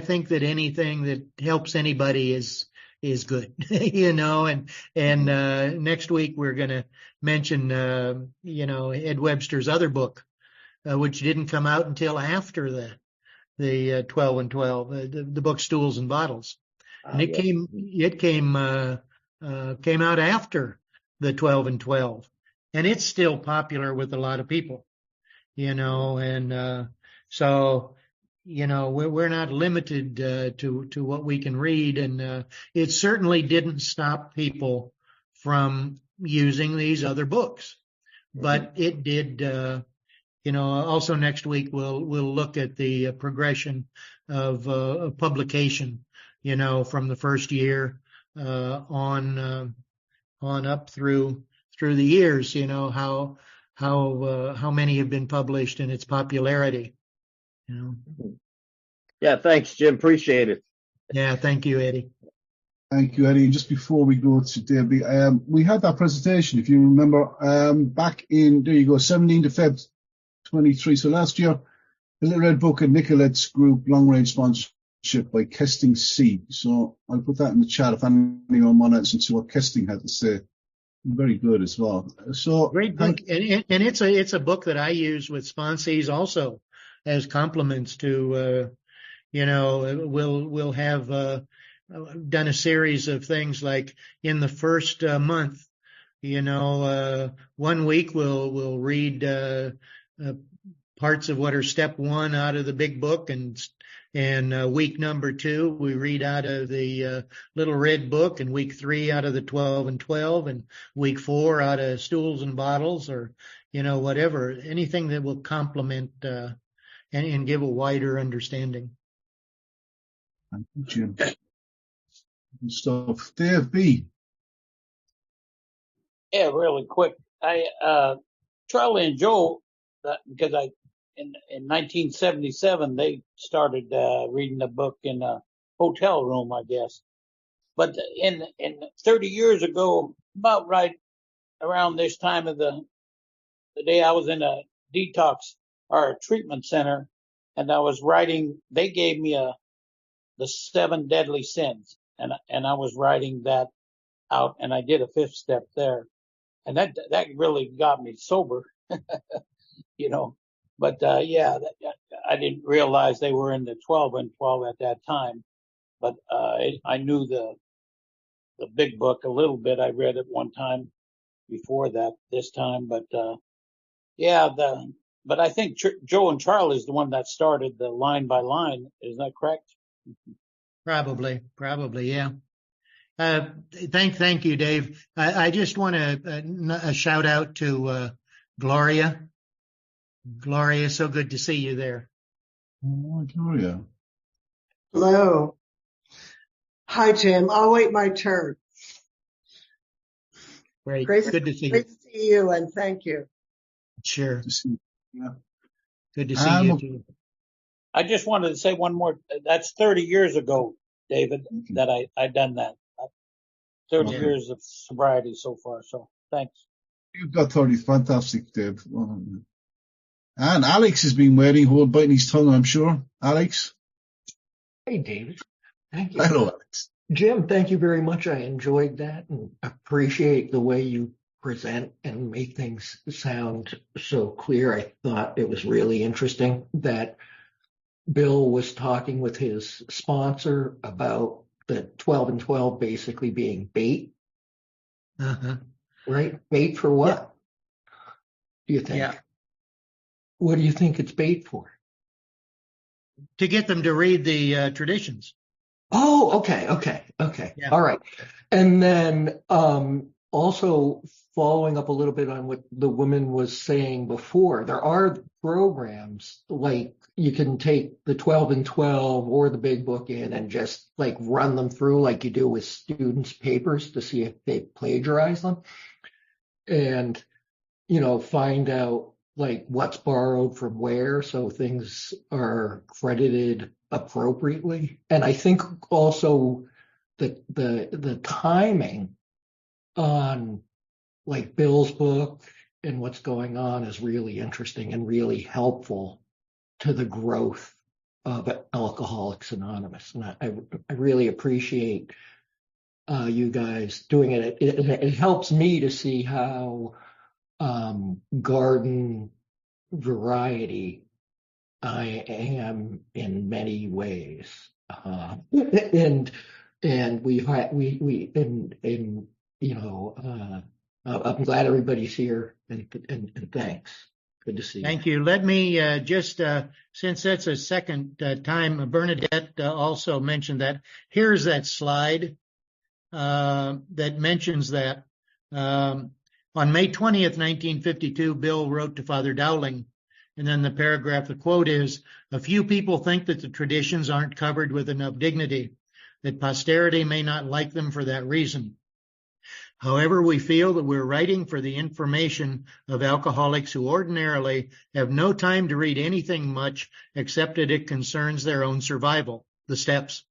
think that anything that helps anybody is good, and next week we're going to mention, Ed Webster's other book, which didn't come out until after the 12 and 12, the book Stools and Bottles. And it came out after the 12 and 12, and it's still popular with a lot of people, so, we're not limited to what we can read, and it certainly didn't stop people from using these other books, but it did. Also next week we'll look at the progression of publication, from the first year on up through the years, how many have been published and its popularity. Yeah, thanks, Jim. Appreciate it. Yeah, thank you, Eddie. Thank you, Eddie. Just before we go to Debbie, we had that presentation, if you remember, back in, 17th of Feb 23. So last year, the Little Red Book and Nicolette's group long range sponsorship by Kesting Seed. So I'll put that in the chat if anyone wants to listen to what Kesting had to say. Very good as well. So great book, and it's a book that I use with sponsees also as compliments to, we'll have done a series of things like in the first month, 1 week we'll read parts of what are step 1 out of the big book, and week number 2 we read out of the Little Red Book, and week 3 out of the 12 and 12, and week 4 out of Stools and Bottles, or whatever, anything that will complement and give a wider understanding. Thank you, Jim. Good stuff. Dave B. Yeah, really quick. Charlie and Joe, because in 1977 they started reading the book in a hotel room, I guess. But in 30 years ago, about right around this time of the day, I was in a detox or a treatment center, and I was writing. They gave me the 7 deadly sins, and I was writing that out, and I did a 5th step there, and that really got me sober, But yeah, I didn't realize they were in the 12 and 12 at that time. But I knew the big book a little bit. I read it one time before this time. But yeah, but I think Joe and Charlie is the one that started the line by line. Is that correct? Probably, yeah. Thank you, Dave. I just want a shout out to Gloria. Gloria, so good to see you there. Oh, Gloria. Hello. Hi, Jim. I'll wait my turn. Great. Great Good to see you. Great to see you, and thank you. Sure. To see you. Yeah. Good to see you too. I just wanted to say one more. That's 30 years ago, David, that I done that. 30 years of sobriety so far. So thanks. You've got 30. Fantastic, Dave. And Alex has been waiting, biting his tongue, I'm sure. Alex? Hey, David. Thank you. Hello, Alex. Jim, thank you very much. I enjoyed that and appreciate the way you present and make things sound so clear. I thought it was really interesting that Bill was talking with his sponsor about the 12 and 12 basically being bait. Right? Bait for what? Do you think? Yeah. What do you think it's bait for? To get them to read the traditions. Oh, okay. Yeah. All right. And then also following up a little bit on what the woman was saying before, there are programs like you can take the 12 and 12 or the big book in and just like run them through like you do with students' papers to see if they plagiarize them and, find out like what's borrowed from where so things are credited appropriately. And I think also the timing on like Bill's book and what's going on is really interesting and really helpful to the growth of Alcoholics Anonymous. And I really appreciate you guys doing it. It helps me to see how garden variety I am in many ways. And I'm glad everybody's here and thanks. Good to see you. Thank you. Let me just, since that's a second time, Bernadette also mentioned that. Here's that slide that mentions that. On May 20th, 1952, Bill wrote to Father Dowling, and then the paragraph, the quote is, "A few people think that the traditions aren't covered with enough dignity, that posterity may not like them for that reason. However, we feel that we're writing for the information of alcoholics who ordinarily have no time to read anything much except that it concerns their own survival, the steps.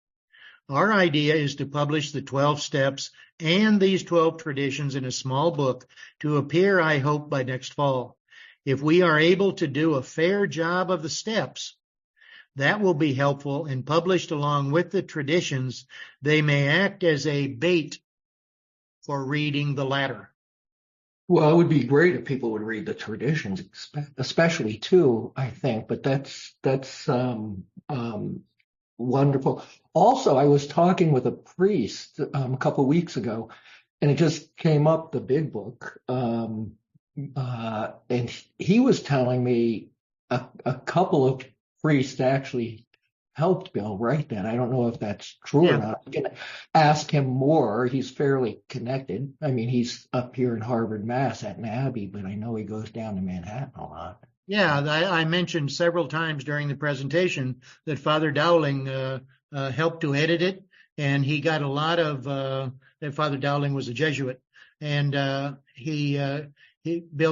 Our idea is to publish the 12 steps and these 12 traditions in a small book to appear, I hope, by next fall. If we are able to do a fair job of the steps, that will be helpful and published along with the traditions. They may act as a bait for reading the latter." Well, it would be great if people would read the traditions, especially too, I think, but that's wonderful. Also, I was talking with a priest a couple of weeks ago, and it just came up, the big book, and he was telling me a couple of priests actually helped Bill write that. I don't know if that's true or not. I can ask him more. He's fairly connected. I mean, he's up here in Harvard, Mass. at NABI, but I know he goes down to Manhattan a lot. Yeah, I mentioned several times during the presentation that Father Dowling helped to edit it, and he got a lot of that Father Dowling was a Jesuit, and Bill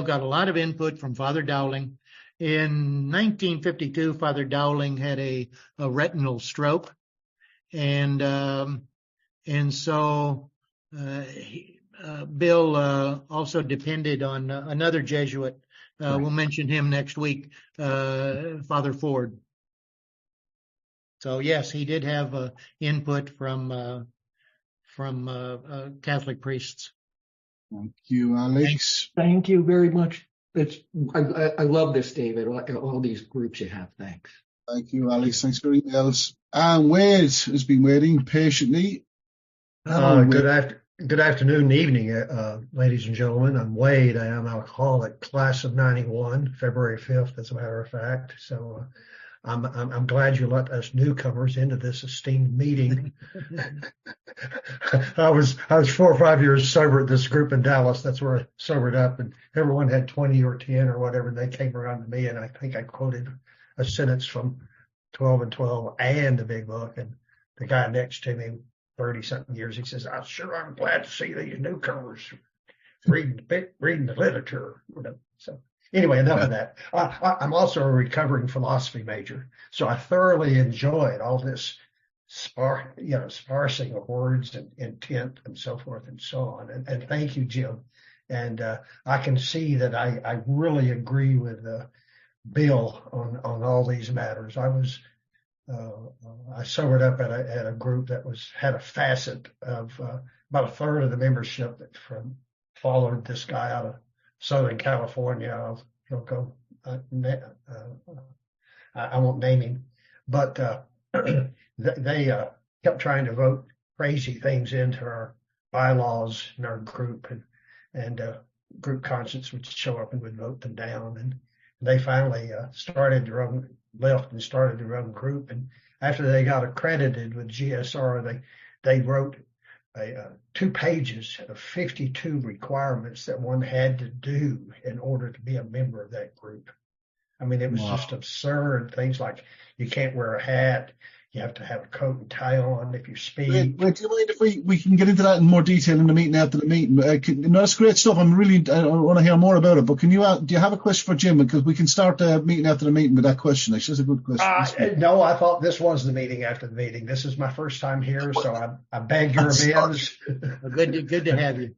got a lot of input from Father Dowling. In 1952, Father Dowling had a retinal stroke, and so Bill also depended on another Jesuit. We'll mention him next week, Father Ford. So yes, he did have input from Catholic priests. Thank you, Alex. Thank you very much. I love this, David. All these groups you have. Thanks. Thank you, Alex. Thanks for your emails. And Wade has been waiting patiently. Hello, Wade. Good afternoon, evening, ladies and gentlemen. I'm Wade. I am alcoholic, class of '91, February 5th, as a matter of fact. So I'm glad you let us newcomers into this esteemed meeting. I was 4 or 5 years sober at this group in Dallas. That's where I sobered up, and everyone had 20 or 10 or whatever, and they came around to me, and I think I quoted a sentence from 12 and 12 and the Big Book, and the guy next to me, 30-something years, he says, I'm glad to see these newcomers reading the literature. So anyway, enough of that. I'm also a recovering philosophy major, so I thoroughly enjoyed all this sparsing of words and intent and so forth and so on. And thank you, Jim. And I can see that I really agree with Bill on all these matters. I sobered up at a group that had a facet of about a third of the membership that followed this guy out of Southern California. I won't name him, but they kept trying to vote crazy things into our bylaws in our group, and group conscience would show up and would vote them down. And they finally left and started their own group. And after they got accredited with GSR, they wrote 2 pages of 52 requirements that one had to do in order to be a member of that group. I mean, it was just absurd. Things like you can't wear a hat. You have to have a coat and tie on if you speak. Wait, do you mind if we can get into that in more detail in the meeting after the meeting? That's great stuff. I want to hear more about it. But do you have a question for Jim? Because we can start the meeting after the meeting with that question. It's just a good question. No, I thought this was the meeting after the meeting. This is my first time here, so I beg your amends. Good to have you.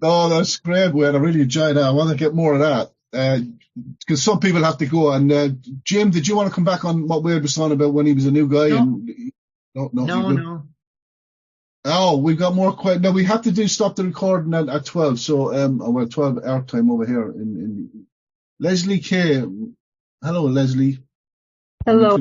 Oh, that's great, Wade. I really enjoyed that. I want to get more of that. Because some people have to go. And Jim, did you want to come back on what Wade was talking about when he was a new guy? No. Oh, we've got more questions. No, we have to stop the recording at 12. So, we're 12 our time over here. In Leslie K. Hello, Leslie. Hello.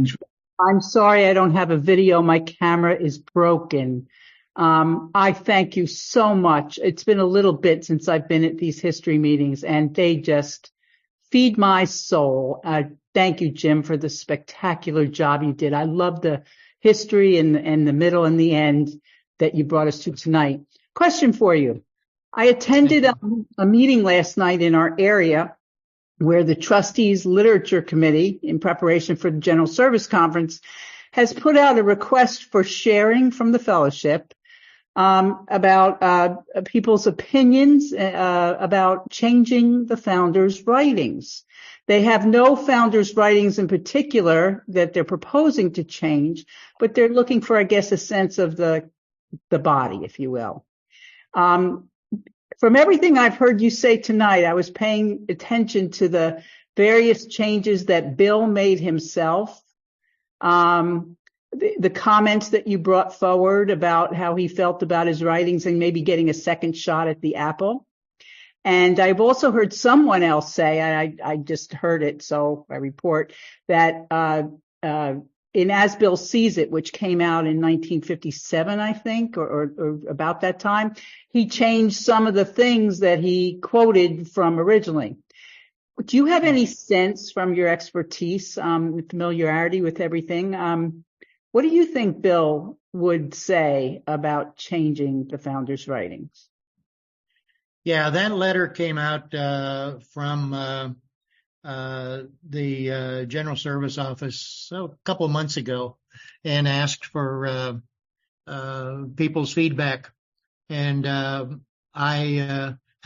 I'm sorry I don't have a video. My camera is broken. I thank you so much. It's been a little bit since I've been at these history meetings, and they just feed my soul. Thank you, Jim, for the spectacular job you did. I love the history and the middle and the end that you brought us to tonight. Question for you. I attended a meeting last night in our area where the Trustees Literature Committee, in preparation for the General Service Conference, has put out a request for sharing from the fellowship about people's opinions about changing the founders' writings. They have no founders' writings in particular that they're proposing to change, but they're looking for, I guess, a sense of the body, if you will. From everything I've heard you say tonight, I was paying attention to the various changes that Bill made himself. The comments that you brought forward about how he felt about his writings and maybe getting a second shot at the apple. And I've also heard someone else say, I just heard it, so I report, that in As Bill Sees It, which came out in 1957, I think, or about that time, he changed some of the things that he quoted from originally. Do you have any sense from your expertise, familiarity with everything? What do you think Bill would say about changing the founders' writings? Yeah, that letter came out from the General Service Office a couple of months ago and asked for people's feedback. And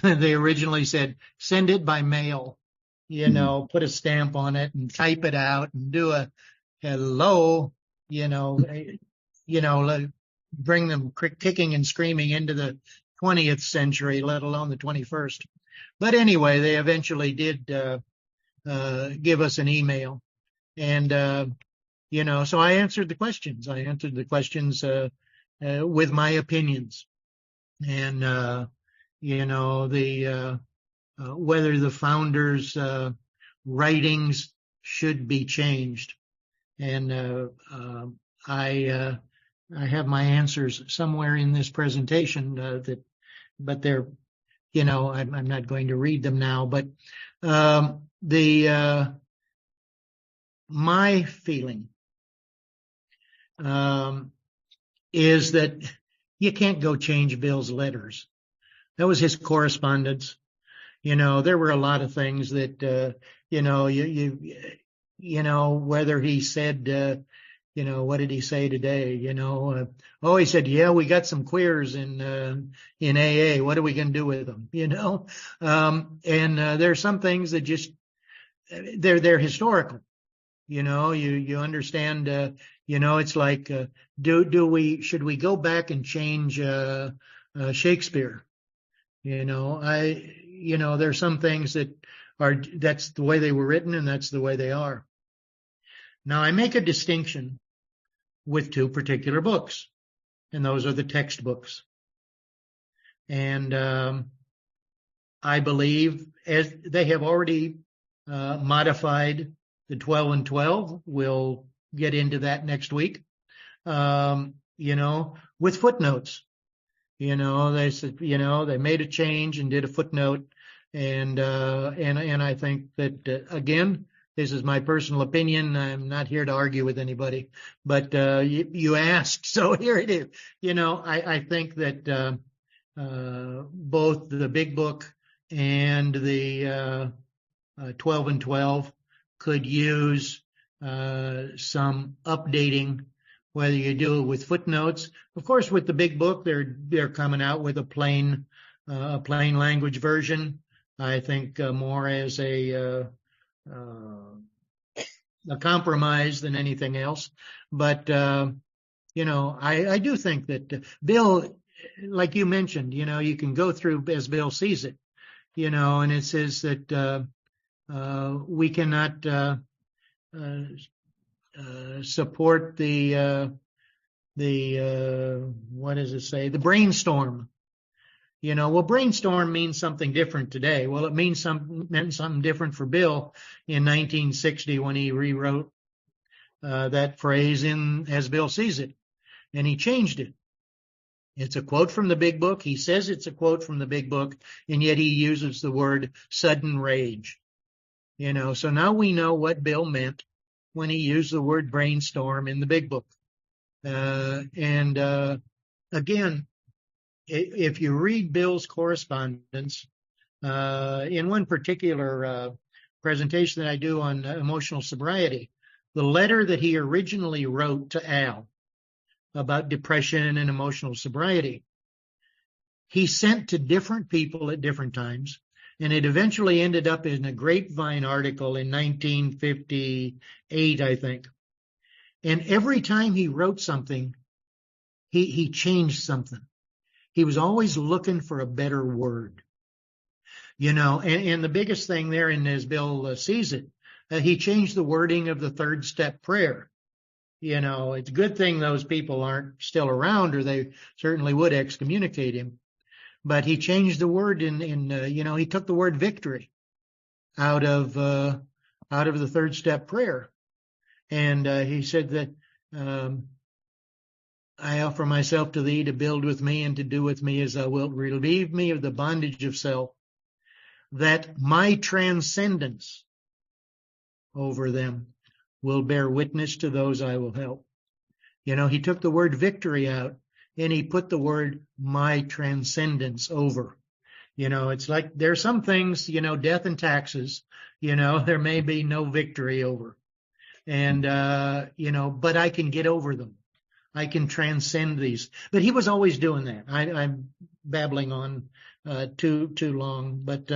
they originally said, send it by mail, put a stamp on it and type it out and do a hello. Bring them kicking and screaming into the 20th century, let alone the 21st. But anyway, they eventually did give us an email. And, so I answered the questions. With my opinions. And, whether the founders' writings should be changed. And I have my answers somewhere in this presentation but they're, I'm not going to read them now. But my feeling is that you can't go change Bill's letters. That was his correspondence. There were a lot of things that, whether he said, what did he say today? He said, yeah, we got some queers in AA. What are we going to do with them? And there's some things that just, they're historical. You understand, it's like, should we go back and change, Shakespeare? There's some things that's the way they were written and that's the way they are. Now I make a distinction with two particular books, and those are the textbooks. And, I believe as they have already, modified the 12 and 12. We'll get into that next week. With footnotes. They said, they made a change and did a footnote. And I think that, again, this is my personal opinion. I'm not here to argue with anybody, but, you asked, so here it is. I think that, both the big book and the, 12 and 12 could use, some updating, whether you do it with footnotes. Of course, with the big book, they're coming out with a plain language version. I think more as a compromise than anything else. But I do think that Bill, like you mentioned, you can go through as Bill sees it, and it says that we cannot support the what does it say? The brainstorm. Brainstorm means something different today. Well, it meant something different for Bill in 1960 when he rewrote that phrase in As Bill Sees It, and he changed it. It's a quote from the big book. He says it's a quote from the big book, and yet he uses the word sudden rage. So now we know what Bill meant when he used the word brainstorm in the big book. Again, if you read Bill's correspondence, in one particular presentation that I do on emotional sobriety, the letter that he originally wrote to Al about depression and emotional sobriety, he sent to different people at different times, and it eventually ended up in a Grapevine article in 1958, I think. And every time he wrote something, he changed something. He was always looking for a better word, and the biggest thing there in As Bill Sees It, he changed the wording of the third step prayer. It's a good thing those people aren't still around, or they certainly would excommunicate him. But he changed the word he took the word victory out of the third step prayer. And he said that, I offer myself to thee to build with me and to do with me as thou wilt, relieve me of the bondage of self, that my transcendence over them will bear witness to those I will help. He took the word victory out and he put the word my transcendence over. It's like there's some things, death and taxes, there may be no victory over. And, but I can get over them. I can transcend these. But he was always doing that. I'm babbling on too long. But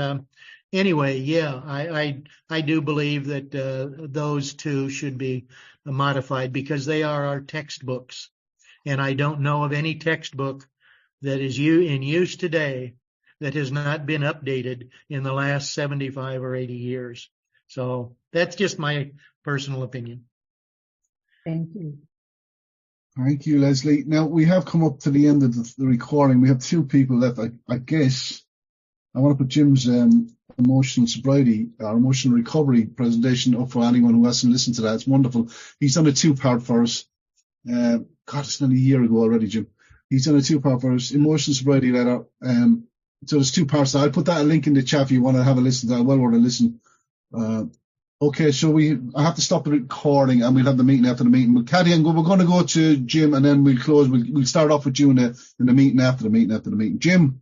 anyway, yeah, I do believe that those two should be modified because they are our textbooks. And I don't know of any textbook that is in use today that has not been updated in the last 75 or 80 years. So that's just my personal opinion. Thank you. Thank you, Leslie. Now, we have come up to the end of the recording. We have two people left. I guess I want to put Jim's emotional sobriety or emotional recovery presentation up for anyone who hasn't listened to that. It's wonderful. He's done a 2-part for us. God, it's nearly a year ago already, Jim. He's done a 2-part for us, emotional sobriety letter. So there's 2 parts. I'll put that link in the chat if you want to have a listen to that. Well worth a listen. Okay, so I have to stop the recording and we'll have the meeting after the meeting. But Kathy, we're going to go to Jim and then we'll close. We'll start off with you in the meeting after the meeting. Jim,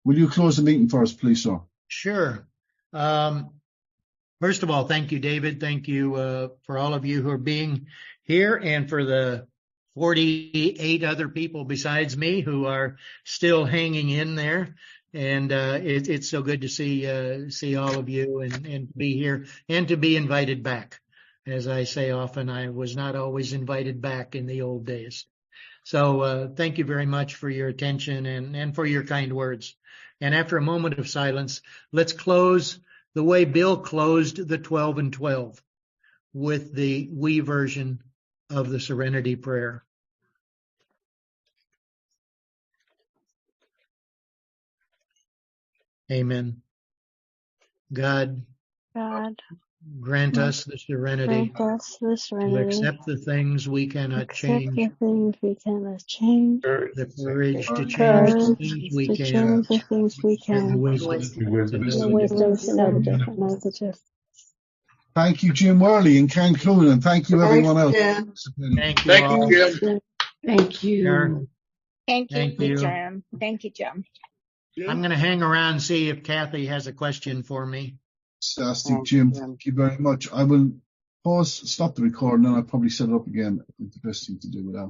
will you close the meeting for us, please, sir? Sure. First of all, thank you, David. Thank you for all of you who are being here and for the 48 other people besides me who are still hanging in there. And it's so good to see all of you and be here and to be invited back. As I say often, I was not always invited back in the old days. So thank you very much for your attention and for your kind words. And after a moment of silence, let's close the way Bill closed the 12 and 12 with the we version of the Serenity Prayer. Amen. God, grant us the serenity to accept the things we cannot change, the courage to change the things we can, and the wisdom to know the difference. Thank you, Jim Worley in Cancun, and thank you, everyone else. Thank you all. Jim. Thank you. Sharon, Thank you, you. Jim. Thank you, Jim. I'm going to hang around and see if Kathy has a question for me. Fantastic, Jim. Thank you very much. I will stop the recording, and I'll probably set it up again. It's the best thing to do without.